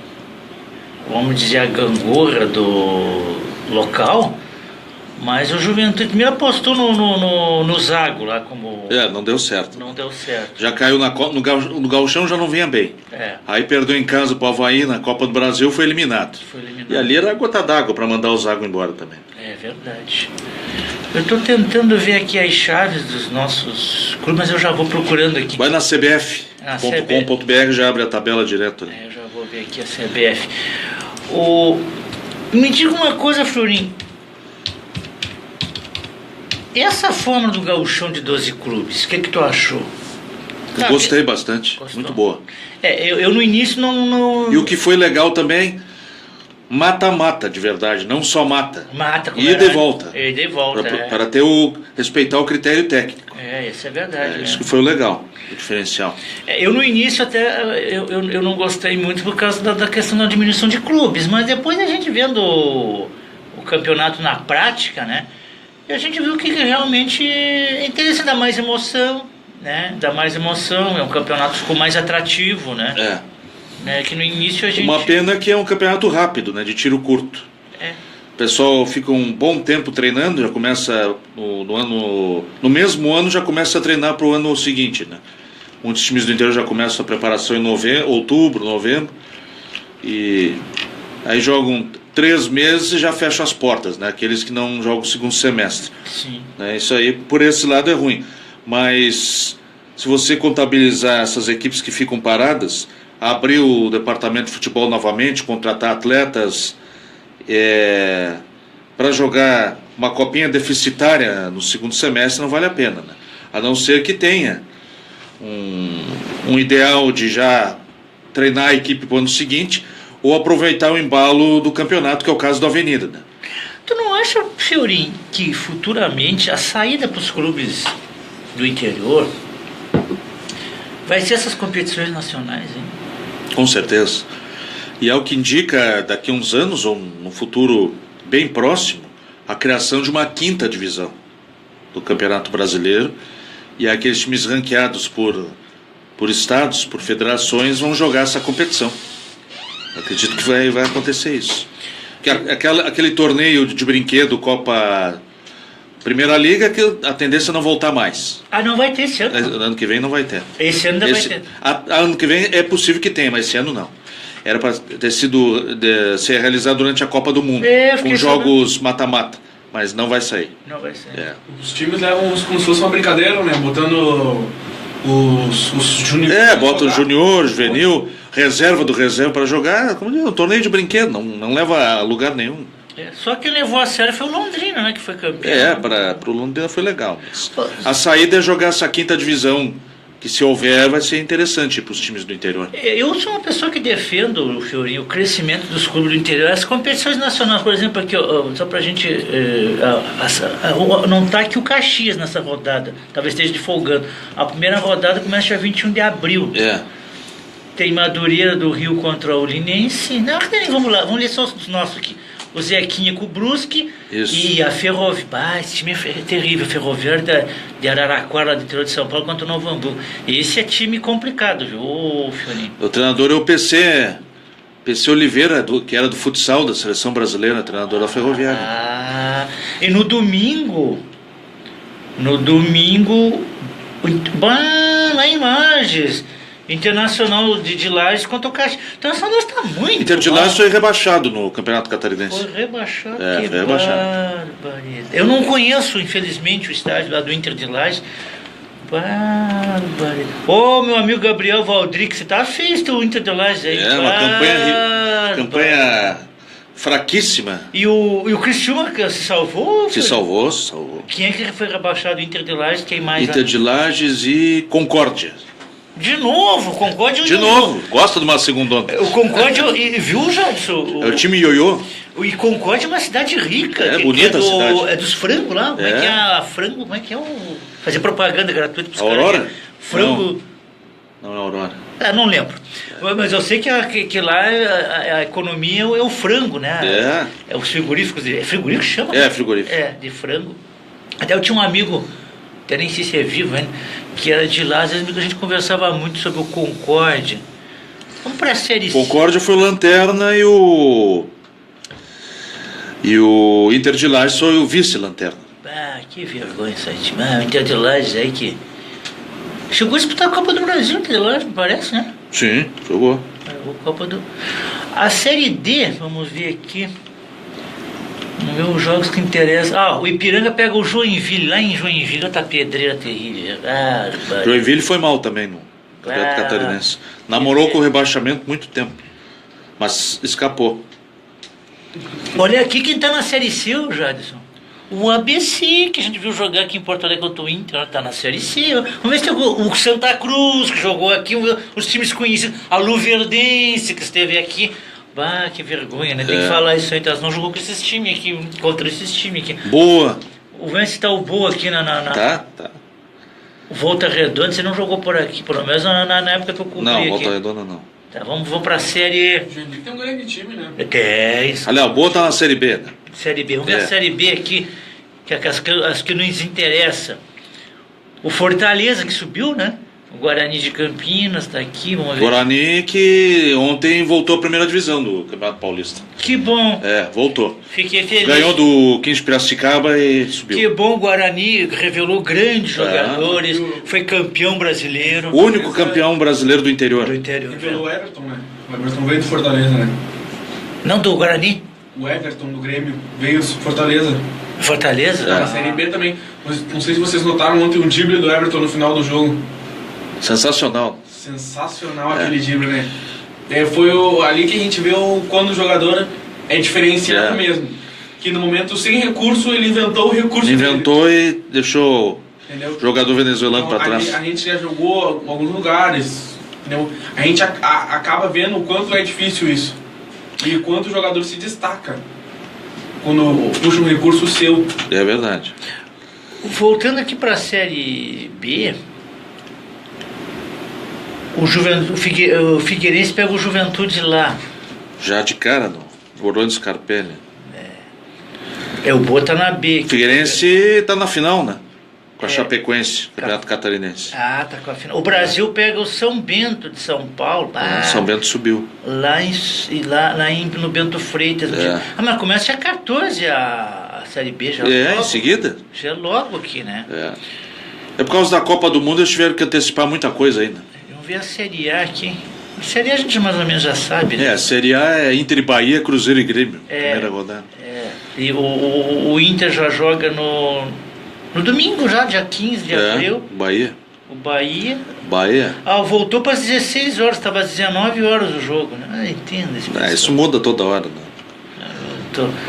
vamos dizer, a gangorra do local, mas o Juventude primeiro apostou no Zago lá como... Não deu certo. Não deu certo. Já caiu no Gauchão, já não vinha bem. Aí perdeu em casa pro Avaí na Copa do Brasil, foi eliminado. E ali era a gota d'água para mandar o Zago embora também. É verdade. Eu estou tentando ver aqui as chaves dos nossos clubes, mas eu já vou procurando aqui. Vai na cbf.com.br, já abre a tabela direto. Eu já vou ver aqui a CBF. Me diga uma coisa, Florinho. Essa forma do gauchão de 12 clubes, o que tu achou? Eu gostei bastante, Gostou? muito boa. Eu no início não... E o que foi legal também, mata-mata de verdade, não só mata. Mata, e de volta. E de volta, para respeitar o critério técnico. Isso é verdade. Isso que foi o legal, o diferencial. Eu no início até, eu não gostei muito por causa da questão da diminuição de clubes, mas depois a gente vendo o campeonato na prática, né? E a gente viu que realmente interessa, dá mais emoção, né? Dá mais emoção, é um campeonato que ficou mais atrativo, né? Que no início a gente... Uma pena que é um campeonato rápido, né? De tiro curto. O pessoal fica um bom tempo treinando, já começa no mesmo ano já começa a treinar para o ano seguinte, né? Muitos times do interior já começam a preparação em outubro, novembro, e aí jogam 3 meses e já fecham as portas, né? Aqueles que não jogam o segundo semestre. Sim. Isso aí, por esse lado, é ruim. Mas se você contabilizar essas equipes que ficam paradas, abrir o departamento de futebol novamente, contratar atletas para jogar uma copinha deficitária no segundo semestre, não vale a pena, né? A não ser que tenha um ideal de já treinar a equipe para o ano seguinte, ou aproveitar o embalo do campeonato, que é o caso da Avenida, né? Tu não acha, Fiorinho, que futuramente a saída para os clubes do interior vai ser essas competições nacionais, hein? Com certeza. E é o que indica, daqui a uns anos, ou no futuro bem próximo, a criação de uma 5ª divisão do Campeonato Brasileiro, e aqueles times ranqueados por estados, por federações, vão jogar essa competição. Acredito que vai acontecer isso. Aquele torneio de brinquedo, Copa Primeira Liga, que a tendência é não voltar mais. Não vai ter esse ano? Ano que vem não vai ter. Esse ano ainda vai ter. Ano que vem é possível que tenha, mas esse ano não. Era para ter ser realizado durante a Copa do Mundo, com jogos mata-mata, mas não vai sair. Não vai sair. Os times levam como se fosse uma brincadeira, né? Botando os juniores. Bota o junior, juvenil, reserva do reserva para jogar, como diz, um torneio de brinquedo, não leva a lugar nenhum. Só que levou a sério foi o Londrina, né, que foi campeão. Para o Londrina foi legal. Mas a saída é jogar essa 5ª divisão, que se houver vai ser interessante para os times do interior. Eu sou uma pessoa que defendo, Fiorinho, o crescimento dos clubes do interior. As competições nacionais, por exemplo, aqui, só para a gente não está aqui o Caxias nessa rodada, talvez esteja de folgando. A primeira rodada começa dia 21 de abril. Tem Madureira do Rio contra o Linense. Não, vamos lá, vamos ler só os nossos aqui. O Zequinha com o Brusque. Isso. E a Ferroviária. Esse time é terrível. Ferroviária de Araraquara, do interior de São Paulo, contra o Novo Hamburgo. Esse é time complicado, viu, Fiorinho? O treinador é o PC Oliveira, que era do futsal da seleção brasileira, treinador da Ferroviária. E no domingo, lá em Lages, Internacional de Lages contra o Caxias. Então essa nós está muito. Inter de Lages foi rebaixado no Campeonato Catarinense. Foi rebaixado. Foi rebaixado. Eu não conheço, infelizmente, o estádio lá do Inter de Lages. Barbaridade. Meu amigo Gabriel Valdric, você tá feio o Inter de Lages aí. Uma campanha fraquíssima. E o Criciúma se salvou? Se salvou. Quem é que foi rebaixado? Inter de Lages? Quem mais? Inter de Lages e Concórdia. De novo, Concórdia. De novo, gosta de uma segunda onda. O Concórdia, viu, Jadson? É o time ioiô. E Concórdia é uma cidade rica. Bonita a cidade. É dos frangos lá. Como é que é a frango? Como é que é o... Fazer propaganda gratuita para os caras. Aurora? Frango... Não é Aurora. Não lembro. Mas eu sei que lá a economia é o frango, né? É os frigoríficos. É frigorífico que chama? É, frigorífico. É, de frango. Até eu tinha um amigo, até nem sei se é vivo ainda, que era de lá. Às vezes a gente conversava muito sobre o Concórdia. Vamos pra Série C. Concórdia foi o Lanterna e o Inter de Lages foi o vice-Lanterna. Que vergonha esse time. O Inter de Lages aí que... Chegou a disputar a Copa do Brasil, Inter de Lages, me parece, né? Sim, jogou. A Série D, vamos ver aqui. Vamos ver os jogos que interessam. O Ipiranga pega o Joinville, lá em Joinville, outra pedreira terrível. Joinville foi mal também no Campeonato Catarinense. Namorou com o rebaixamento muito tempo, mas escapou. Olha aqui quem tá na Série C, o Jadson. O ABC, que a gente viu jogar aqui em Porto Alegre contra o Inter, tá na Série C. Vamos ver se tem o Santa Cruz, que jogou aqui, os times conhecidos. A Luverdense, que esteve aqui. Que vergonha, né? Tem que falar isso aí. Então, não jogou com esses times aqui, contra esses times aqui. Boa! Vamos ver se tá o Boa aqui Tá. Volta Redonda, você não jogou por aqui, pelo menos na época que eu cumpri aqui. Não, Volta Redonda não. Tá, vamos pra Série... Joinville tem um grande time, né? Isso. Aliás, o Boa tá na Série B, né? Série B. Vamos ver a Série B aqui, que é as que nos interessam. O Fortaleza, que subiu, né? O Guarani de Campinas tá aqui, vamos ver. Guarani que ontem voltou à primeira divisão do Campeonato Paulista. Que bom. Voltou. Fiquei feliz. Ganhou do 15 de Piracicaba e subiu. Que bom, o Guarani revelou grandes jogadores, foi campeão brasileiro. O único campeão brasileiro do interior. Revelou o Everton, né? O Everton veio do Fortaleza, né? Não, do Guarani? O Everton do Grêmio veio do Fortaleza. Fortaleza? Na Série B também. Mas não sei se vocês notaram ontem o drible do Everton no final do jogo. Sensacional. Sensacional aquele drible, né? Foi ali que a gente vê quando o jogador é diferenciado mesmo. Que no momento sem recurso, ele inventou o recurso Inventou dele. E deixou o jogador venezuelano para trás. A gente já jogou em alguns lugares, entendeu? A gente acaba vendo o quanto é difícil isso. E o quanto o jogador se destaca quando puxa um recurso seu. É verdade. Voltando aqui para a Série B, o Figueirense pega o Juventude lá. Já de cara, no Orlando Scarpelli. O Boa tá na B. O Figueirense tá na final, né? Com a Chapecoense, Campeonato Catarinense. Tá com a final. O Brasil pega o São Bento de São Paulo. São Bento subiu. Lá no Bento Freitas. Mas começa dia 14 a Série B já. Em seguida? Já é logo aqui, né? É por causa da Copa do Mundo eles tiveram que antecipar muita coisa ainda. Vamos ver a Série A aqui. A Série A a gente mais ou menos já sabe, né? A Série A é Inter e Bahia, Cruzeiro e Grêmio. Primeira rodada. E o Inter já joga no domingo já, dia 15 de abril. Bahia. O Bahia. Voltou para as 16 horas, estava às 19 horas o jogo, né? Entendo isso. Isso muda toda hora, né?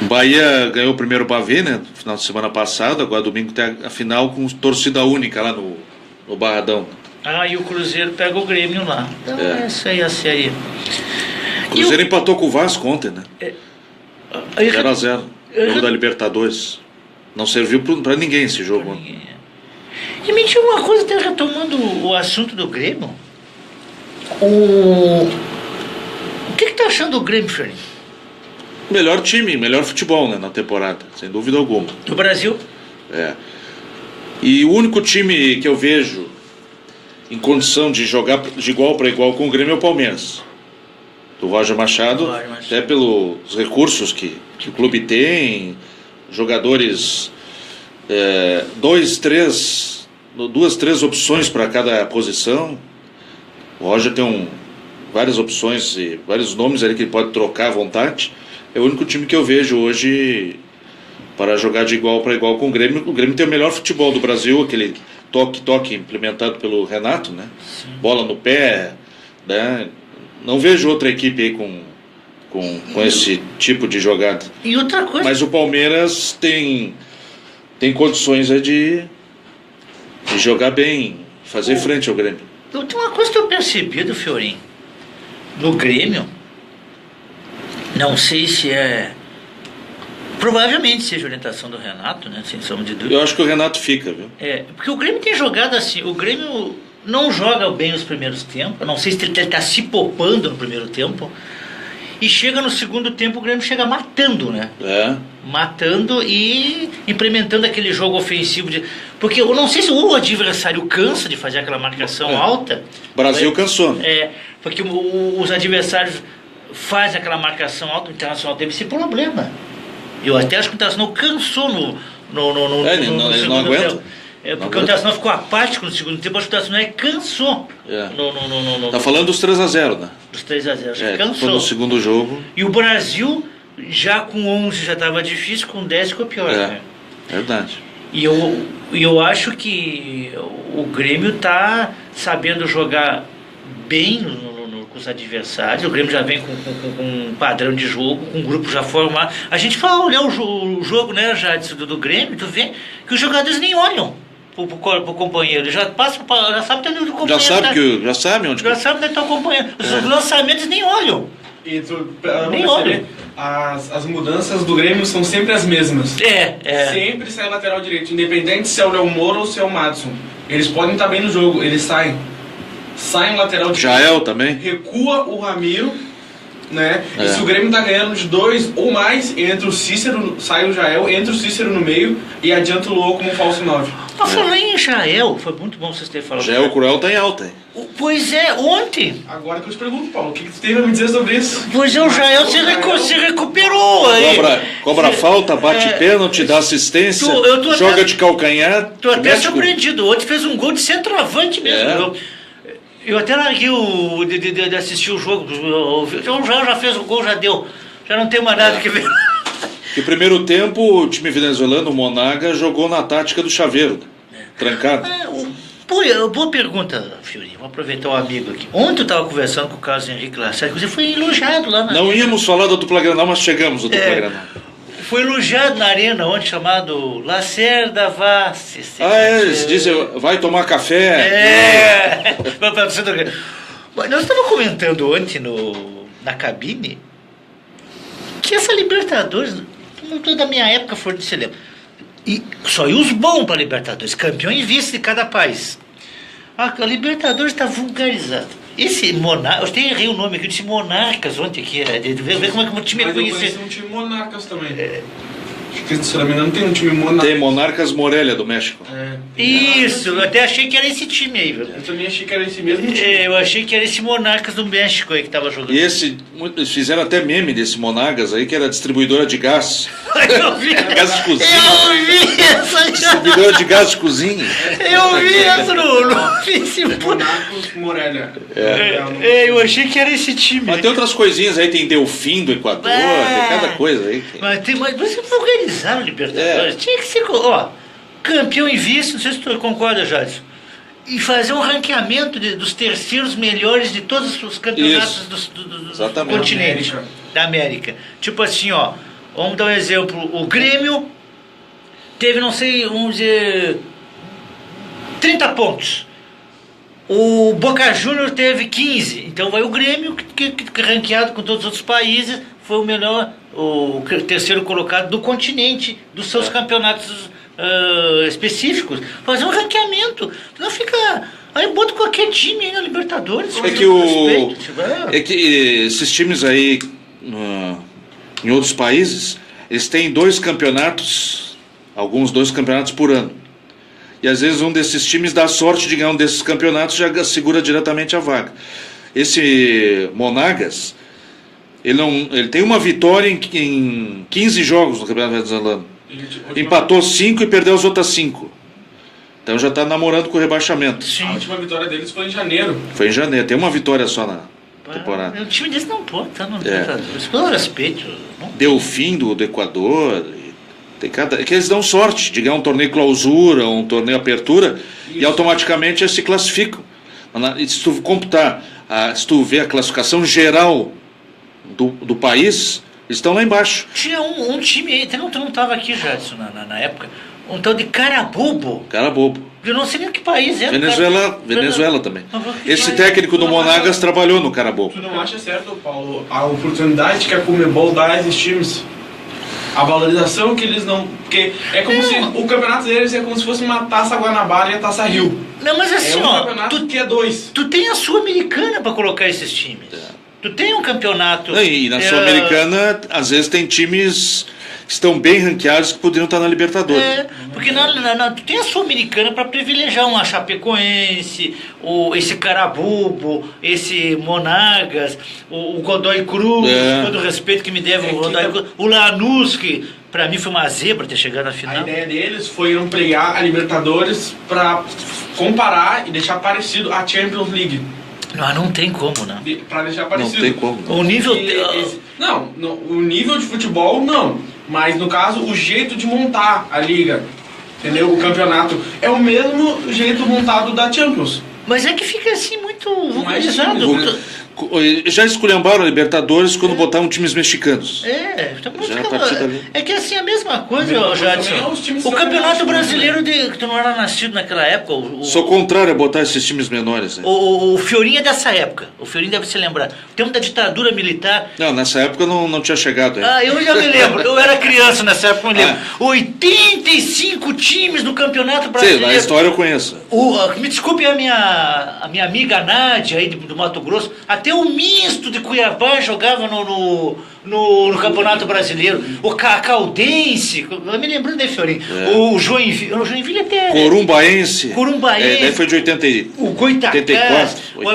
O Bahia ganhou o primeiro pavê, né? No final de semana passado, agora domingo tem a final com torcida única lá no Barradão. E o Cruzeiro pega o Grêmio lá. Então essa aí é a série. O Cruzeiro empatou com o Vasco ontem, né? 0-0. Jogo da Libertadores. Não serviu pra ninguém esse jogo ontem. E me diga uma coisa, até retomando o assunto do Grêmio. O que tá achando do Grêmio, Fernando? Melhor time, melhor futebol, né, na temporada, sem dúvida alguma. Do Brasil? E o único time que eu vejo em condição de jogar de igual para igual com o Grêmio é o Palmeiras. Do Roger Machado, até pelos recursos que o clube tem, jogadores, duas, três opções para cada posição. O Roger tem várias opções e vários nomes ali que ele pode trocar à vontade. É o único time que eu vejo hoje para jogar de igual para igual com o Grêmio. O Grêmio tem o melhor futebol do Brasil, aquele toque implementado pelo Renato, né? Sim. Bola no pé, né? Não vejo outra equipe aí com esse tipo de jogada. E outra coisa... Mas o Palmeiras tem condições de jogar bem, fazer frente ao Grêmio. Tem uma coisa que eu percebi do Fiorim, no Grêmio, não sei se provavelmente seja orientação do Renato, né? Sem sombra de dúvida. Eu acho que o Renato fica, viu? Porque o Grêmio tem jogado assim, o Grêmio não joga bem nos primeiros tempos. Eu não sei se ele está se poupando no primeiro tempo. E chega no segundo tempo, o Grêmio chega matando, né? Matando e implementando aquele jogo ofensivo. Porque eu não sei se o adversário cansa de fazer aquela marcação alta. O Brasil cansou. Porque os adversários fazem aquela marcação alta, o Internacional teve esse problema. Eu até acho que o Internacional cansou no não aguenta. Porque o Internacional ficou apático no segundo tempo, acho que o Internacional cansou. Tá falando dos 3-0, né? Dos 3-0, cansou. No segundo jogo. E o Brasil, já com 11 já estava difícil, com 10 ficou pior. Né? Verdade. E eu acho que o Grêmio está sabendo jogar bem com os adversários. O Grêmio já vem com um padrão de jogo, com um grupo já formado. A gente fala, olhar o jogo, né, Jadson, do Grêmio, tu vê que os jogadores nem olham pro companheiro. Já passa, já sabe onde o companheiro já sabe onde está o companheiro. Os lançamentos nem olham. E nem olham. As mudanças do Grêmio são sempre as mesmas. Sempre sai lateral direito, independente se é o Léo Moura ou se é o Madison. Eles podem estar bem no jogo, eles saem lateral direito. Jael também. Recua o Ramiro, né? E se o Grêmio tá ganhando de 2 ou mais, entra o Cícero, sai o Jael, entra o Cícero no meio e adianta o Lô como um falso 9. Falando em Jael, foi muito bom vocês terem falado. Jael Cruel tá em alta, hein? Pois é, ontem. Agora que eu te pergunto, Paulo, o que tu tem a me dizer sobre isso? Pois é, o Jael se recuperou aí. Cobra falta, bate pênalti, dá assistência, joga de calcanhar. Tô até surpreendido. Ontem fez um gol de centroavante mesmo. Eu até larguei de assistir o jogo. O Jael já fez o gol, já deu. Já não tem mais nada que ver. E primeiro tempo, o time venezuelano, o Monaga, jogou na tática do chaveiro, trancado. Boa pergunta, Fiorinho. Vou aproveitar o amigo aqui. Ontem eu estava conversando com o Carlos Henrique Lacerda, você foi elogiado lá na Não íamos falar da dupla Granal, mas chegamos ao dupla Granal. Foi elogiado na arena ontem, chamado Lacerda Vassi. Eles dizem, vai tomar café. Nós estávamos comentando ontem na cabine que essa Libertadores, toda da minha época foi de cinema. E só ia os bons para Libertadores, campeão e vice de cada país. A Libertadores está vulgarizada. Esse Monarcas, eu até errei o nome aqui, eu disse Monarcas ontem aqui, ver como é que o time é conhecido. Mas eu conheci um time Monarcas também. Acho que, se não me engano, tem um time Monarcas. Tem Monarcas Morelia, do México. Isso, eu até achei que era esse time aí, viu? Eu também achei que era esse mesmo time. Eu achei que era esse Monarcas do México aí que estava jogando. E eles fizeram até meme desse Monarcas aí, que era distribuidora de gás. Eu vi! Gás de cozinha. Eu vi essa! Distribuidora de gás de cozinha. Eu vi essa no Facebook. Monarcas Morelia. Eu achei que era esse time. Mas tem outras coisinhas aí, tem Delfim do Equador, tem cada coisa aí. Mas você vulgarizaram o Libertadores. Tinha que ser, campeão e vice, não sei se tu concorda, Jadson. E fazer um ranqueamento dos terceiros melhores de todos os campeonatos do continente, da América. Tipo assim, vamos dar um exemplo. O Grêmio teve, não sei, vamos dizer, 30 pontos. O Boca Juniors teve 15. Então vai o Grêmio, que ranqueado com todos os outros países, foi o melhor, o terceiro colocado do continente, dos seus campeonatos específicos. Fazer um ranqueamento. Não fica. Aí bota qualquer time aí na Libertadores. É que esses times aí em outros países, eles têm 2 campeonatos, alguns 2 campeonatos por ano. E às vezes um desses times dá sorte de ganhar um desses campeonatos, já segura diretamente a vaga. Esse Monagas, ele tem uma vitória em 15 jogos no Campeonato Venezuelano. Empatou 5 e perdeu as outras 5. Então já está namorando com o rebaixamento. Sim. A última vitória deles foi em janeiro. Foi em janeiro, tem uma vitória só na temporada. O time desse não pode estar no Libertadores. Pelo respeito. Delfim do Equador. Tem que eles dão sorte de ganhar um torneio clausura, um torneio apertura. Isso. E automaticamente eles se classificam. Se tu computar, se tu ver a classificação geral do país, eles estão lá embaixo. Tinha um time aí, tu não estava aqui, Jadson, na época, um tal de Carabobo. Eu não sei nem que país é. Venezuela também. Esse técnico do Monagas trabalhou no Carabobo. Tu não acha certo, Paulo, a oportunidade que a Conmebol dá a esses times? A valorização que eles não... Porque é como se o campeonato deles é como se fosse uma Taça Guanabara e a Taça Rio. Não, mas assim, é um campeonato que é 2. Tu tem a Sul-Americana pra colocar esses times. Tu tem um campeonato... E na Sul-Americana, às vezes tem times que estão bem ranqueados que poderiam estar na Libertadores. Porque tu tem a Sul-Americana para privilegiar uma Chapecoense, esse Carabobo, esse Monagas, o Godoy Cruz, todo o respeito que me deve o Godoy Cruz, o Lanús, que para mim foi uma zebra ter chegado na final. A ideia deles foi ampliar a Libertadores para comparar e deixar parecido a Champions League. Não tem como, né? Pra deixar parecido. Não tem como. O nível... o nível de futebol, não. Mas, no caso, o jeito de montar a liga, entendeu? O campeonato é o mesmo jeito montado da Champions. Mas é que fica assim muito vulgarizado. Já esculhambaram a Libertadores quando botaram times mexicanos. É que assim, a mesma coisa, Jadson. O Campeonato Brasileiro, que tu não era nascido naquela época. Sou contrário a botar esses times menores. Né? O Fiorinho é dessa época. O Fiorinho deve se lembrar. O tempo da ditadura militar. Não, nessa época não tinha chegado. Eu já me lembro. Eu era criança nessa época, eu me lembro. 85 times no Campeonato Brasileiro. Sim, a história eu conheço. Me desculpe a minha amiga Nádia aí do Mato Grosso. Até o misto de Cuiabá jogava no Campeonato Brasileiro. O Caldense, eu me lembrando daí, Fiorinho. O Joinville até... Corumbaense. Daí foi de 84. O Goitacás, o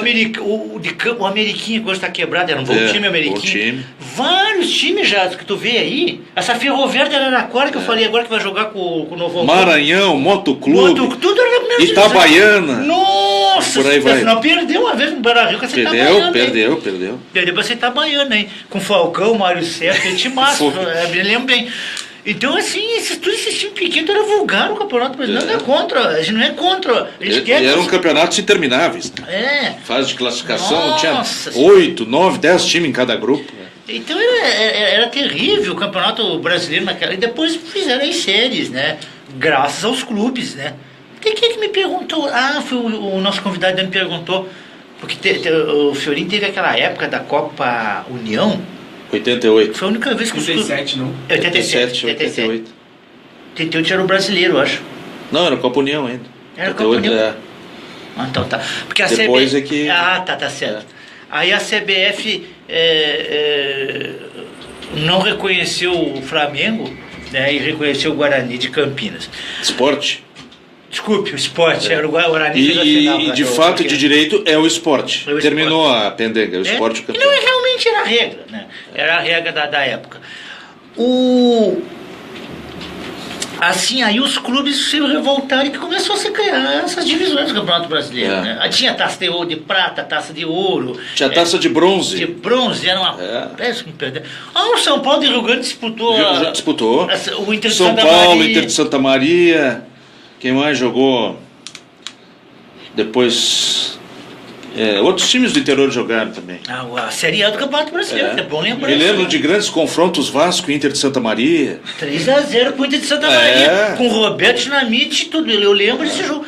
Ameriquinha, que hoje está quebrado, era um bom time americano. Vários times já que tu vê aí. Essa Ferroviária de Araraquara que eu falei agora que vai jogar com o Novo Maranhão, Motoclube, tudo era na primeira Itabaiana. Nossa, por aí vai. Não, perdeu uma vez no Beira-Rio com essa Itabaiana. Perdeu. Perdeu pra essa Itabaiana, hein? Com Falcão, Mário Sérgio, gente massa. Me lembro bem. Então, assim, todos esses times pequenos eram vulgar no Campeonato Brasileiro. Não é contra, a gente não é contra. A gente quer eram campeonatos intermináveis. Fase de classificação, tinha 8, 9, 10 times em cada grupo. Então era terrível o Campeonato Brasileiro naquela. E depois fizeram as séries, né? Graças aos clubes, né? Quem é que me perguntou? Foi o nosso convidado me perguntou. Porque o Fiorinho teve aquela época da Copa União. 88. Foi a única vez que 87, não? 87. 88 era o brasileiro, eu acho. Não, era Copa União ainda. Era Copa União. Então tá. Porque a depois CBF... é que... tá certo. Aí a CBF não reconheceu o Flamengo, né, e reconheceu o Guarani de Campinas. Esporte. Desculpe, o Esporte, era o Guarani fez a final. E de fato e de direito é o Esporte. Terminou a pendenga, o Esporte campeão. Não, realmente era a regra, né? Era a regra da época. Assim, aí os clubes se revoltaram e começou a se criar essas divisões do Campeonato Brasileiro. Né? Tinha taça de ouro, de prata, taça de ouro. Tinha taça de bronze. De bronze, era uma péssima perda. O São Paulo de Rio Grande disputou. O Inter de São Santa Paulo, Maria. Inter de Santa Maria. Quem mais jogou? Depois... outros times do interior jogaram também. A Série A do Campeonato Brasileiro, é bom lembrar. Me lembro de grandes confrontos Vasco e Inter de Santa Maria. 3-0 pro Inter de Santa Maria, com Roberto Dinamite e tudo. Eu lembro desse jogo.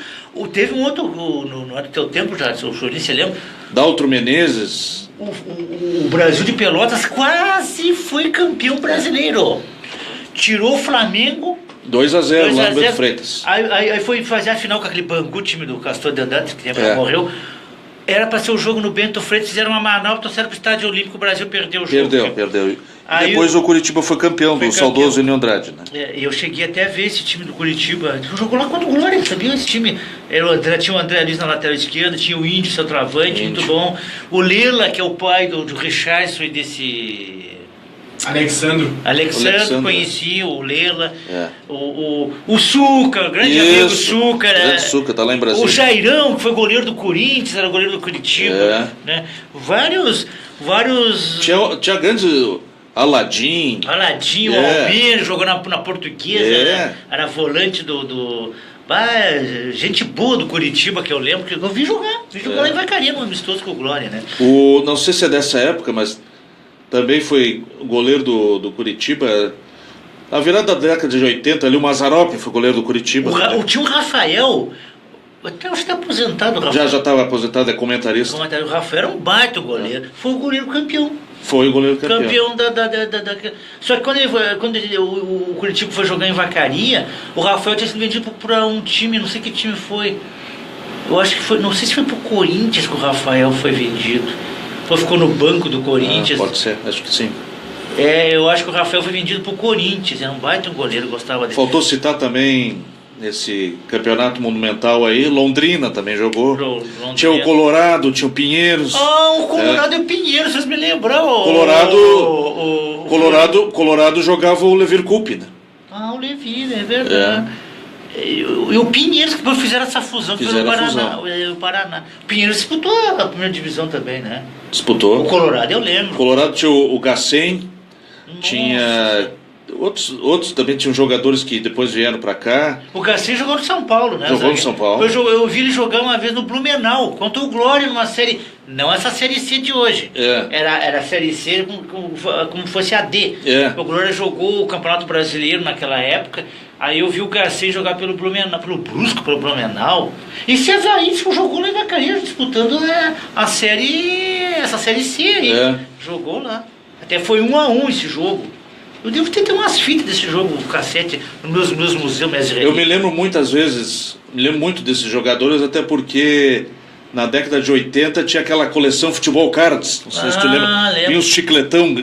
Teve um outro, não era do teu tempo já, o Chorinho, você lembra? Daltro Menezes. O Brasil de Pelotas quase foi campeão brasileiro. Tirou o Flamengo... 2-0 lá no Bento Freitas. Aí foi fazer a final com aquele Bangu, time do Castor de Andantes, que morreu. Era para ser o jogo no Bento Freitas, fizeram uma manobra, trouxeram pro Estádio Olímpico, o Brasil perdeu o jogo. Perdeu. Depois o Curitiba foi campeão do saudoso Enio Andrade, né? Eu cheguei até a ver esse time do Curitiba. Jogou lá contra o Glória, sabia? Esse time. Tinha o André Luiz na lateral esquerda, tinha o Índio, centroavante, muito bom. O Lela, que é o pai do Richardson e desse... Alexandro conhecia o Lela, o Suca, grande amigo Suca. Grande Suca, tá lá em Brasília. O Jairão, que foi goleiro do Corinthians, era goleiro do Curitiba. Né? Vários. Tinha grandes. Aladim. O Albino jogou na Portuguesa, né? Era volante do gente boa do Curitiba, que eu lembro, que eu vi jogar lá em Vacaria, no amistoso com o Glória, né? Não sei se é dessa época, mas também foi goleiro do Curitiba. Na virada da década de 80, ali o Mazzaropi foi goleiro do Curitiba. Tinha o Rafael, até acho que está aposentado o Rafael. Já estava aposentado, é comentarista. O Rafael era um baita goleiro. Foi o goleiro campeão. Foi o goleiro campeão. Só que quando o Curitiba foi jogar em Vacaria, o Rafael tinha sido vendido para um time, não sei que time foi. Eu acho que foi, não sei se foi pro Corinthians que o Rafael foi vendido. Ficou no banco do Corinthians. Pode ser, acho que sim. Eu acho que o Rafael foi vendido pro Corinthians. Era um baita goleiro, gostava dele. Faltou citar também nesse campeonato monumental aí, Londrina também jogou. Londrina. Tinha o Colorado, tinha o Pinheiros. O Colorado e o Pinheiros, vocês me lembram? Colorado jogava o Leverkusen, né? O Levir, é verdade. E o Pinheiros, que fizeram essa fusão pelo Paraná. O Pinheiros disputou a primeira divisão também, né? Disputou. O Colorado eu lembro. O Colorado tinha o Gacém, tinha outros também, tinham jogadores que depois vieram pra cá. O Gacém jogou no São Paulo, né? Jogou no São Paulo. Eu vi ele jogar uma vez no Blumenau, contra o Glória numa série, não essa série C de hoje. Era a série C como fosse a D. O Glória jogou o Campeonato Brasileiro naquela época. Aí eu vi o Garcês jogar pelo Blumenau, pelo Blumenau. E se Evaí jogou lá na carreira, disputando essa série C aí. Jogou lá. Até foi 1-1 esse jogo. Eu devo ter umas fitas desse jogo, o cassete, nos meus museus, minhas Eu me lembro muitas vezes, muito desses jogadores, até porque na década de 80 tinha aquela coleção Futebol Cards, não sei se tu lembra. Vinha os chicletão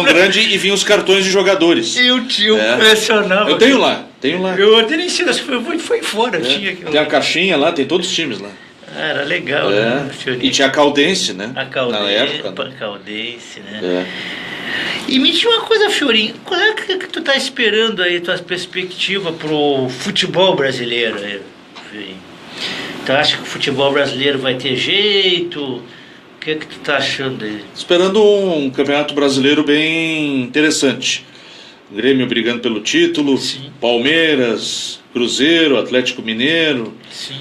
grande e vinha os cartões de jogadores. Eu colecionava. Eu tenho lá. Eu até nem sei, foi fora. Tinha aquilo. Tem a caixinha lá, tem todos os times lá. Era legal, né? E tinha a Caldense, né? A Caldense, na época. A Caldense, né? E me diz uma coisa, Fiorinho, qual é que tu tá esperando aí, tua perspectiva pro futebol brasileiro aí, Fiorinho? Tu acha que o futebol brasileiro vai ter jeito? O que tu tá achando aí? Esperando um campeonato brasileiro bem interessante. Grêmio brigando pelo título, Sim. Palmeiras, Cruzeiro, Atlético Mineiro. Sim.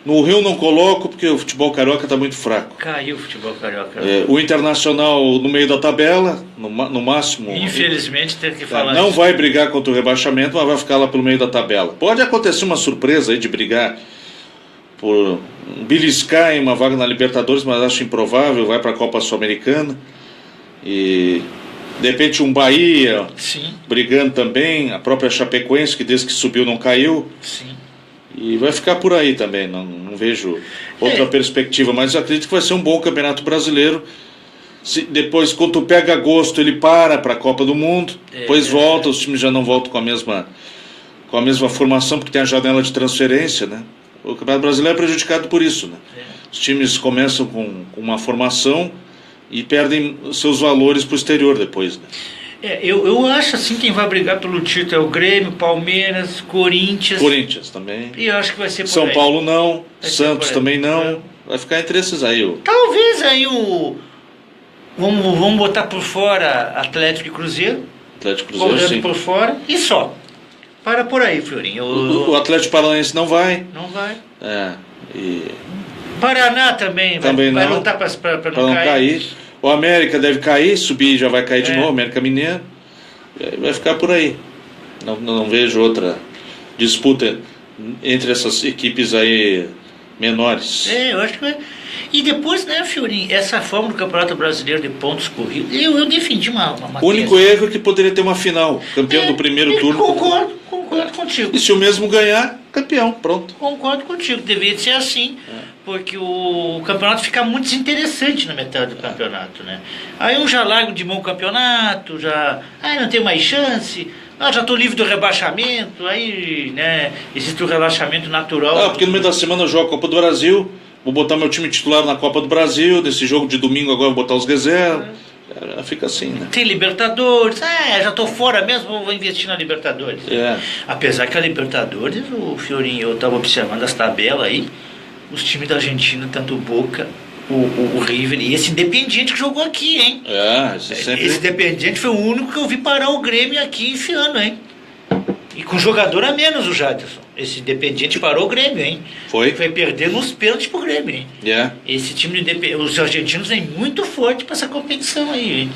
No Rio não coloco porque o futebol carioca está muito fraco. Caiu o futebol carioca. O Internacional no meio da tabela, no máximo. Infelizmente tem que falar não isso. vai brigar contra o rebaixamento, mas vai ficar lá pelo meio da tabela. Pode acontecer uma surpresa aí de brigar por beliscar em uma vaga na Libertadores, mas acho improvável, vai para a Copa Sul-Americana. E de repente um Bahia Sim. brigando também, a própria Chapecoense, que desde que subiu não caiu. Sim. E vai ficar por aí também, não vejo outra perspectiva, mas acredito que vai ser um bom campeonato brasileiro. Depois, quando tu pega agosto, ele para a Copa do Mundo, depois volta, os times já não voltam com a mesma formação, porque tem a janela de transferência, né? O campeonato brasileiro é prejudicado por isso, né? Os times começam com uma formação e perdem seus valores para o exterior depois, né? Eu acho assim, quem vai brigar pelo título é o Grêmio, Palmeiras, Corinthians. Corinthians também. E eu acho que vai ser por São aí. Paulo não, Vai Santos também não. Vai ficar entre esses aí. Talvez aí vamos botar por fora Atlético e Cruzeiro. Atlético e Cruzeiro, correndo sim. por fora e só. Para por aí, Fiorinho. O Atlético Paranaense não vai. Não vai. E Paraná também vai lutar para não cair. O América deve cair, subir já vai cair de novo, América Mineiro. Vai ficar por aí. Não vejo outra disputa entre essas equipes aí menores. Eu acho que vai. E depois, né, Fiorinho, essa forma do Campeonato Brasileiro de pontos corridos, eu defendi uma O único erro é que poderia ter uma final, campeão do primeiro turno. Concordo contigo. E se o mesmo ganhar, campeão, pronto. Concordo contigo, deveria ser assim, porque o campeonato fica muito desinteressante na metade do campeonato, né? Aí um já larga de mão o campeonato, não tem mais chance, já estou livre do rebaixamento, aí, né, existe o relaxamento natural. Porque no meio da semana eu jogo a Copa do Brasil, vou botar meu time titular na Copa do Brasil, desse jogo de domingo agora vou botar os reservas. Fica assim, né? Tem Libertadores, já estou fora mesmo, vou investir na Libertadores. Apesar que a Libertadores, o Fiorinho, eu estava observando as tabelas aí, os times da Argentina, tanto o Boca, o River e esse Independiente que jogou aqui, hein? Esse Independiente foi o único que eu vi parar o Grêmio aqui esse ano, hein? E com jogador a menos o Jadson. Esse Independiente parou o Grêmio, hein? Foi perder nos pênaltis pro Grêmio, hein? Esse time os argentinos vêm muito forte para essa competição aí, hein?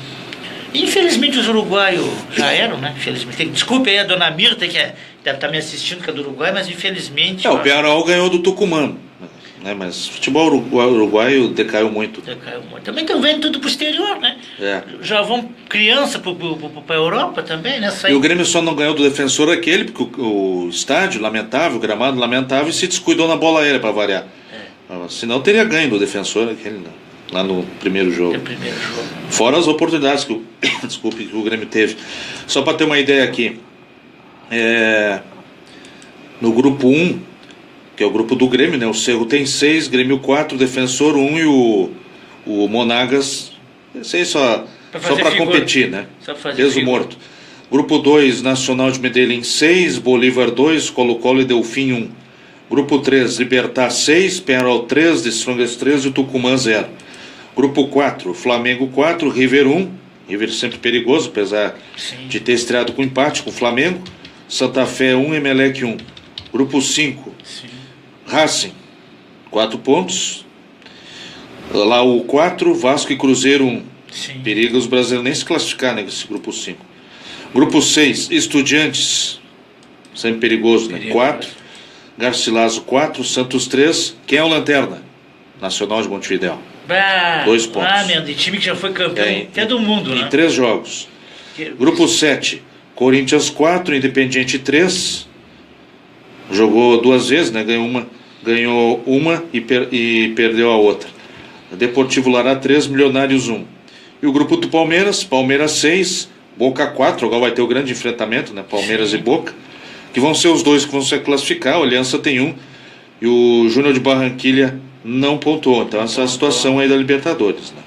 Infelizmente os uruguaios já eram, né? Infelizmente. Desculpe aí a dona Mirta, que deve estar me assistindo, que é do Uruguai, mas infelizmente... O Penharol ganhou do Tucumã, né? Mas o futebol uruguaio decaiu muito. Também estão vendo tudo pro exterior, né? Já vão criança pra Europa também, né? E o Grêmio só não ganhou do Defensor aquele, porque o estádio lamentável, o gramado lamentável, e se descuidou na bola aérea para variar. Senão teria ganho do Defensor aquele, lá no primeiro jogo. Fora as oportunidades que o Grêmio teve. Só para ter uma ideia aqui, no grupo 1, que é o grupo do Grêmio, né? O Cerro tem 6, Grêmio 4, Defensor 1 e o Monagas 6 só para competir, né? Peso morto. Grupo 2, Nacional de Medellín 6, Bolívar 2, Colo-Colo e Delfim 1. Grupo 3, Libertad 6, Penharol 3, The Strongest 3 e Tucumã 0. Grupo 4, Flamengo 4, River 1. River sempre perigoso, apesar de ter estreado com empate com o Flamengo. Santa Fé 1, Emelec 1. Grupo 5, Racing 4 pontos. Lá o 4, Vasco e Cruzeiro 1. Periga os brasileiros nem se classificar nesse grupo 5. Grupo 6, Estudiantes, sempre perigoso, né? 4. Garcilaso 4, Santos 3. Quem é o lanterna? Nacional de Montevidéu. 2 pontos. Meu, de time que já foi campeão até do mundo, né? Em 3 jogos. Grupo 7, Corinthians 4, Independiente 3. Jogou 2 vezes, né? Ganhou uma e perdeu a outra. Deportivo Lara 3, Milionários 1. E o grupo do Palmeiras 6, Boca 4. Agora vai ter o grande enfrentamento, né? Palmeiras e Boca, que vão ser os dois que vão se classificar. O Aliança tem 1 e o Júnior de Barranquilha não pontuou. Então essa é a situação aí da Libertadores, né?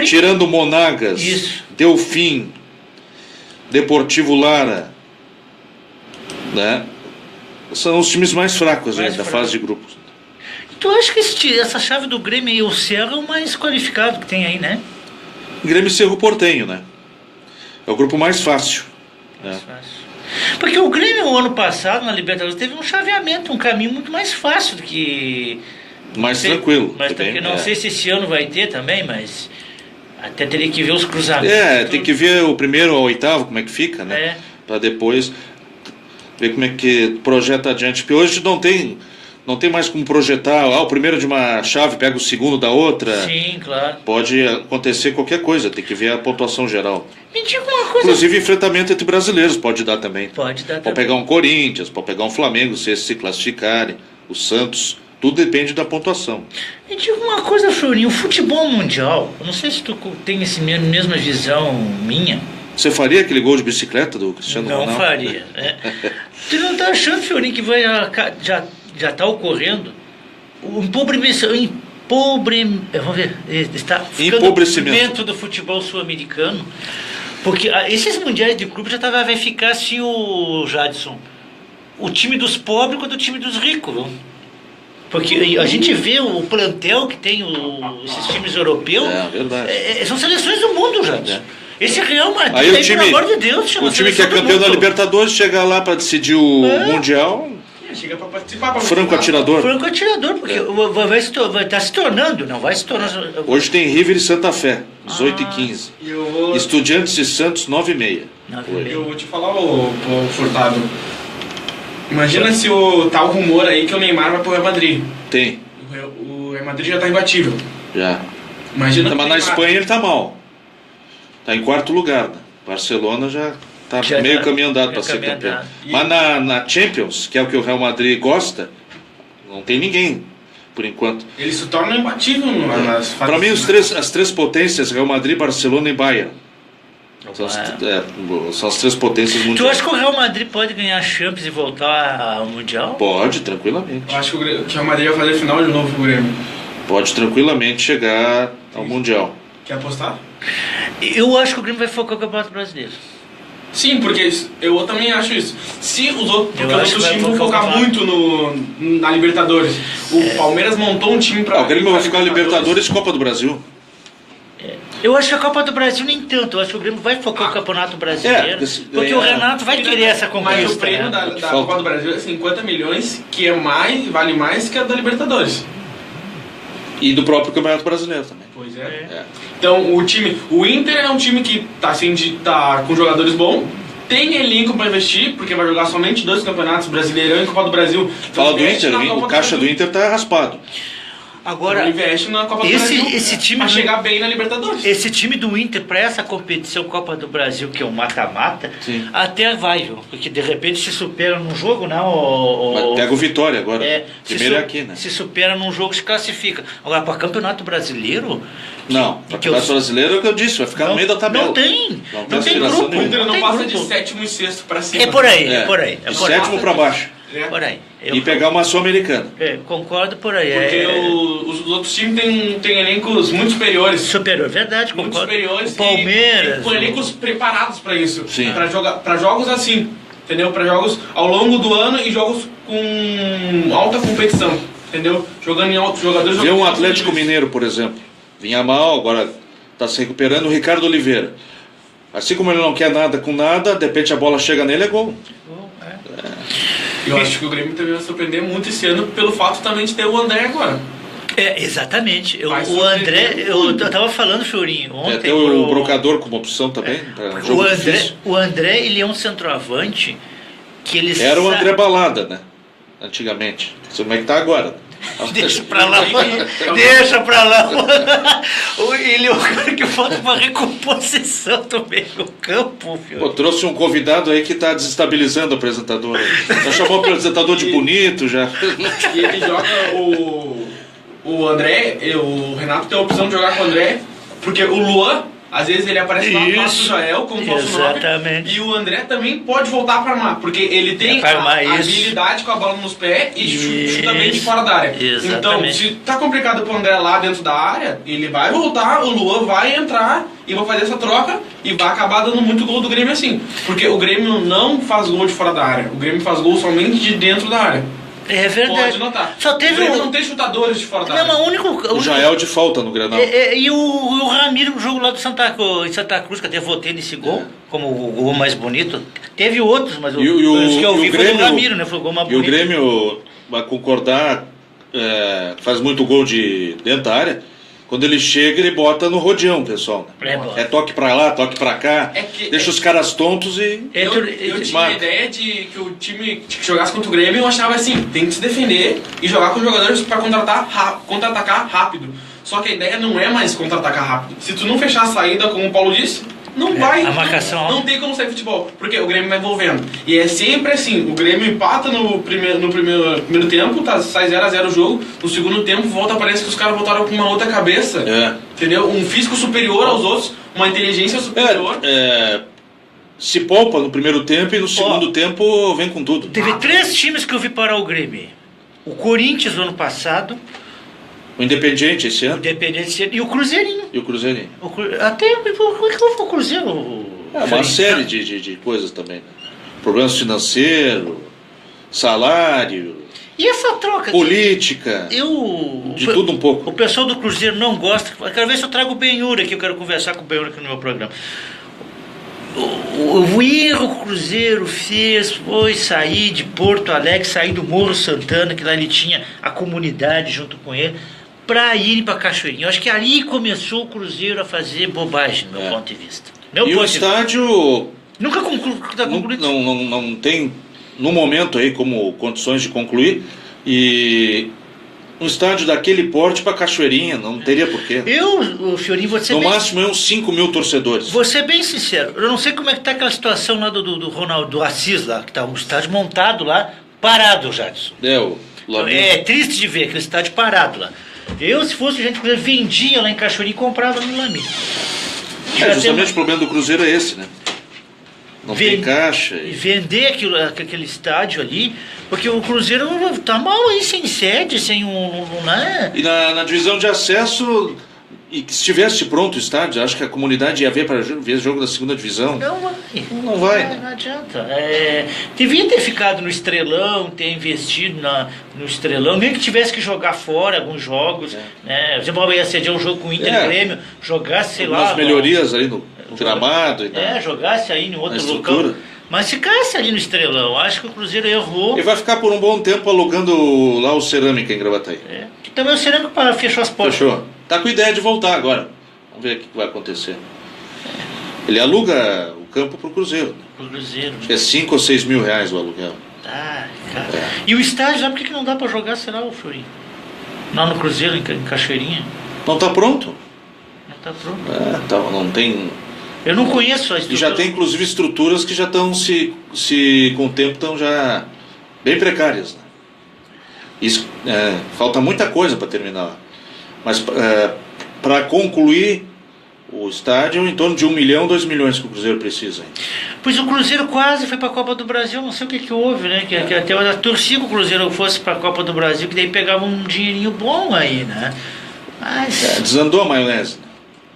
Tirando Monagas, Delfim, Deportivo Lara, né? São os times mais fracos da fase de grupos. Tu acha que essa chave do Grêmio e o Cerro é o mais qualificado que tem aí, né? Grêmio e Cerro Porteño, né? É o grupo mais fácil. Porque o Grêmio, o ano passado, na Libertadores, teve um chaveamento, um caminho muito mais fácil do que... Mais tranquilo. Mas também, não sei se esse ano vai ter também, mas... Até teria que ver os cruzamentos. Tem que ver o primeiro ao oitavo, como é que fica, né? Para depois ver como é que projeta adiante. Porque hoje não tem mais como projetar, o primeiro de uma chave pega o segundo da outra. Sim, claro. Pode acontecer qualquer coisa, tem que ver a pontuação geral. Me diga uma coisa. Inclusive enfrentamento entre brasileiros pode dar também. Pode pegar um Corinthians, pode pegar um Flamengo, se eles se classificarem, o Santos, tudo depende da pontuação. Me diga uma coisa, Florinho, o futebol mundial, eu não sei se tu tem essa mesma visão minha. Você faria aquele gol de bicicleta do Cristiano Ronaldo? Não faria. Tu não tá achando, Florinho, que vai já está ocorrendo o empobrecimento do futebol sul-americano, porque esses mundiais de clube vai ficar assim, o Jadson, o time dos pobres contra o time dos ricos, viu? Porque a gente vê o plantel que tem esses times europeus, são seleções do mundo, Jadson. Esse Real Madrid, aí pelo amor de Deus, o time que é campeão da Libertadores chega lá para decidir o Mundial. Chega para participar. Franco atirador, porque vai estar se tornando, não vai se tornar. Hoje tem River e Santa Fé, 18h15. Estudiantes e Santos, 9h30. Eu vou te falar, o Furtado. Imagina se tá o rumor aí que o Neymar vai pro Real Madrid. Tem. O Real Madrid já tá imbatível. Já. Imagina. Mas na Espanha ele tá mal. Tá em 4º lugar, né? Barcelona já tá meio caminho andado para ser campeão. Mas na Champions, que é o que o Real Madrid gosta, não tem ninguém, por enquanto. Ele se torna imbatível nas fases. Para mim, as três potências, Real Madrid, Barcelona e Bayern. São as 3 potências mundiais. Tu acha que o Real Madrid pode ganhar a Champions e voltar ao Mundial? Pode, tranquilamente. Eu acho que o Real Madrid vai fazer final de novo pro Grêmio. Pode tranquilamente chegar ao Mundial. Quer apostar? Eu acho que o Grêmio vai focar no Campeonato Brasileiro. Sim, porque eu também acho isso. Se os outros times vão focar muito na Libertadores. O Palmeiras montou um time para... O Grêmio vai ficar na Libertadores e Copa do Brasil. Eu acho que a Copa do Brasil nem tanto. Eu acho que o Grêmio vai focar no Campeonato Brasileiro. Porque o Renato vai querer essa conquista. Mas o prêmio da Copa do Brasil é 50 milhões, que vale mais que a da Libertadores. E do próprio Campeonato Brasileiro também. Pois é. Então o Inter é um time que tá com jogadores bons, tem elenco para investir, porque vai jogar somente 2 campeonatos, Brasileirão e Copa do Brasil. Fala do Inter, o caixa do Inter tá raspado. Agora, ele investe na Copa do Brasil esse time pra chegar bem na Libertadores. Esse time do Inter, para essa competição Copa do Brasil, que é um mata-mata, até vai, viu? Porque de repente se supera num jogo, não? Mas pega o Vitória agora. Primeiro é aqui, né? Se supera num jogo, se classifica. Agora, para Campeonato Brasileiro... Não, Campeonato Brasileiro é o que eu disse, vai ficar no meio da tabela. Não tem grupo. nenhuma. O Inter não passa de sétimo e sexto para cima. É por aí. De sétimo para baixo. Por aí. E pegar uma Sul-Americana. Concordo por aí. Porque os outros times têm elencos muito superiores. Verdade, muito concordo. superiores. O Palmeiras. Com elencos preparados para isso. Sim. Para jogos assim, entendeu? Para jogos ao longo do ano e jogos com alta competição, entendeu? Jogando em altos jogadores. Vê um Atlético Mineiro, por exemplo. Vinha mal, agora está se recuperando. O Ricardo Oliveira. Assim como ele não quer nada com nada, de repente a bola chega nele, é gol. Eu acho que o Grêmio também vai surpreender muito esse ano pelo fato também de ter o André agora. Exatamente. O André, eu estava falando, Fiorinho, ontem. Tem o Brocador como opção também. O André, ele é um centroavante que ele era o André Balada, né? Antigamente. Como é que tá agora? Deixa pra lá. Ele é o cara que falta uma recomposição também no campo, filho. Pô, trouxe um convidado aí que tá desestabilizando o apresentador. Já chamou o apresentador de bonito, já. E ele joga o André, o Renato tem a opção de jogar com o André, porque o Luan, às vezes ele aparece lá no passo do Jael como falso 9. E o André também pode voltar para armar, porque ele tem a habilidade com a bola nos pés e chuta bem de fora da área. Então, se tá complicado pro André lá dentro da área, ele vai voltar, o Luan vai entrar e vai fazer essa troca e vai acabar dando muito gol do Grêmio assim. Porque o Grêmio não faz gol de fora da área, o Grêmio faz gol somente de dentro da área. É verdade. Pode notar. Só teve o Grêmio não tem chutadores de fora da área. O Jael de falta no Granal. E o Ramiro no jogo lá do Santa Cruz, que até votei nesse gol, como o gol mais bonito. Teve outros, mas os que eu vi foi do Ramiro, né? Foi o gol mais bonito. E o Grêmio, vai concordar, faz muito gol de dentro da área. Quando ele chega, ele bota no rodeão, pessoal. É toque pra lá, toque pra cá, deixa os caras tontos e... Eu tinha a ideia de que o time que jogasse contra o Grêmio, eu achava assim, tem que se defender e jogar com jogadores pra contra-atacar rápido. Só que a ideia não é mais contra-atacar rápido. Se tu não fechar a saída, como o Paulo disse, não vai. A marcação. Não tem como sair futebol, porque o Grêmio vai envolvendo. E é sempre assim, o Grêmio empata no primeiro tempo, sai 0-0 o jogo, no segundo tempo volta, parece que os caras voltaram com uma outra cabeça. Entendeu? Um físico superior aos outros, uma inteligência superior. Se poupa no primeiro tempo e no segundo tempo vem com tudo. Teve 3 times que eu vi parar o Grêmio. O Corinthians no ano passado. O Independiente esse ano. E o Cruzeirinho. Até o que foi o Cruzeiro? Uma série de coisas também. Né? Problemas financeiros, salário. E essa troca? Política. De tudo um pouco. O pessoal do Cruzeiro não gosta. Eu quero ver se eu trago o Benhur aqui. Eu quero conversar com o Benhur aqui no meu programa. O erro que o Cruzeiro fez foi sair de Porto Alegre, sair do Morro Santana, que lá ele tinha a comunidade junto com ele, para ir para Cachoeirinha. Eu acho que ali começou o Cruzeiro a fazer bobagem, do meu ponto de vista. O estádio... Nunca está concluído. Não tem, no momento, aí como condições de concluir. E um estádio daquele porte para Cachoeirinha, não teria porquê. Fiorinho, vou ser no máximo uns 5 mil torcedores. Vou ser bem sincero, eu não sei como é que está aquela situação lá do Ronaldo Assis, lá, que está um estádio montado lá, parado, Jadson. É triste de ver aquele estádio parado lá. Se fosse gente que vendia lá em Cachoeirinha e comprava no Lami. Justamente o problema do Cruzeiro é esse, né? Não tem caixa. E vender aquele estádio ali, porque o Cruzeiro tá mal aí, sem sede, sem né? E na divisão de acesso, e que se estivesse pronto o estádio, acho que a comunidade ia ver para ver o jogo da segunda divisão. Não vai. Não adianta. Devia ter ficado no Estrelão, ter investido no Estrelão, nem que tivesse que jogar fora alguns jogos. Né? Por exemplo, ia ceder um jogo com o Inter e Grêmio, jogasse, sei lá. Umas melhorias aí no gramado e jogasse aí em outro local. Mas ficasse ali no Estrelão, acho que o Cruzeiro errou. E vai ficar por um bom tempo alugando lá o Cerâmica em Gravataí. Que também o Cerâmica fechou as portas. Fechou. Tá com ideia de voltar agora. Vamos ver o que vai acontecer. Ele aluga o campo pro Cruzeiro. Acho que é 5 ou 6 mil reais o aluguel. Cara. E o estádio lá, por que não dá pra jogar, será, o Fiorinho? Lá no Cruzeiro, em Cachoeirinha. Não está pronto? Não está pronto. Tá, não tem... Eu não conheço a estrutura. E já tem inclusive estruturas que já estão se com o tempo estão já bem precárias, né? Isso, falta muita coisa para terminar. Mas para concluir o estádio, em torno de 1 milhão, 2 milhões que o Cruzeiro precisa. Hein? Pois o Cruzeiro quase foi para a Copa do Brasil, não sei o que houve, né? Que até eu torci que o Cruzeiro fosse para a Copa do Brasil, que daí pegava um dinheirinho bom aí, né? Mas... desandou a maionese.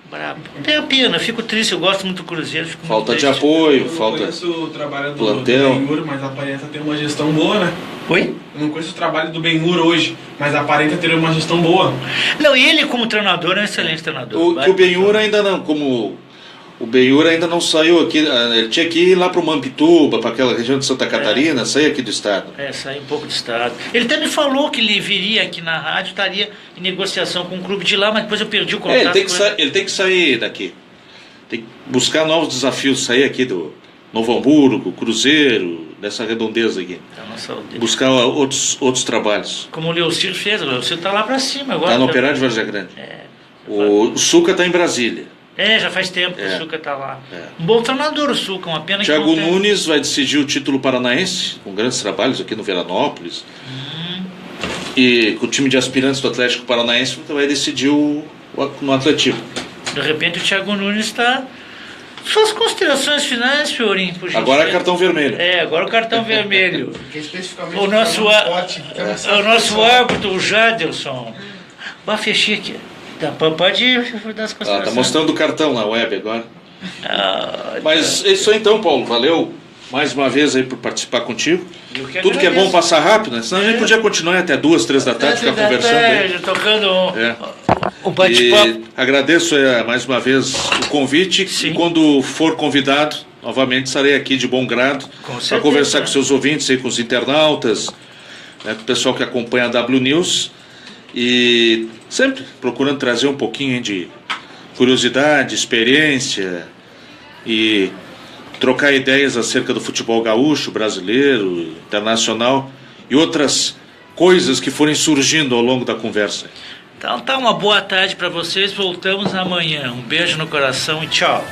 Brabo. Tem a pena, eu fico triste, eu gosto muito do Cruzeiro. Falta de apoio, eu falta... Eu conheço o trabalho do plantel. Benhur, mas aparenta ter uma gestão boa, né? Oi? Eu não conheço o trabalho do Benhur hoje, mas aparenta ter uma gestão boa. Não, ele como treinador é um excelente treinador. O Benhur ainda não, como... O Benhur ainda não saiu aqui, ele tinha que ir lá para o Mampituba, para aquela região de Santa Catarina, sair aqui do estado. Sair um pouco do estado. Ele até me falou que ele viria aqui na rádio, estaria em negociação com o clube de lá, mas depois eu perdi o contato ele tem que sair daqui. Tem que buscar novos desafios, sair aqui do Novo Hamburgo, Cruzeiro, dessa redondeza aqui. Buscar outros trabalhos. Como o Leocir fez, o Leocir está lá para cima agora. Está no Operário de Várzea Grande. O Suca está em Brasília. Já faz tempo que o Suca está lá. Um bom treinador o Suca, uma pena Thiago que não Nunes vai decidir o título paranaense, com grandes trabalhos aqui no Veranópolis. E com o time de aspirantes do Atlético Paranaense vai decidir no Atlético. De repente o Thiago Nunes está... Suas considerações finais, Fiorim, por gentileza. Agora é cartão vermelho. Agora o cartão vermelho. Especificamente o nosso árbitro, o Jaderson. Fechei aqui. Pode dar as considerações. Tá mostrando o cartão na web agora. Mas é isso aí então, Paulo. Valeu mais uma vez aí por participar contigo. Tudo que é bom passar rápido, né? Senão a gente podia continuar até 2, 3 da tarde, ficar conversando. Tocando um bate-papo. Agradeço mais uma vez o convite. Sim. E quando for convidado, novamente estarei aqui de bom grado para conversar com seus ouvintes, aí, com os internautas, né, com o pessoal que acompanha a W News. E sempre procurando trazer um pouquinho de curiosidade, experiência e trocar ideias acerca do futebol gaúcho, brasileiro, internacional e outras coisas que forem surgindo ao longo da conversa. Então uma boa tarde para vocês, voltamos amanhã. Um beijo no coração e tchau.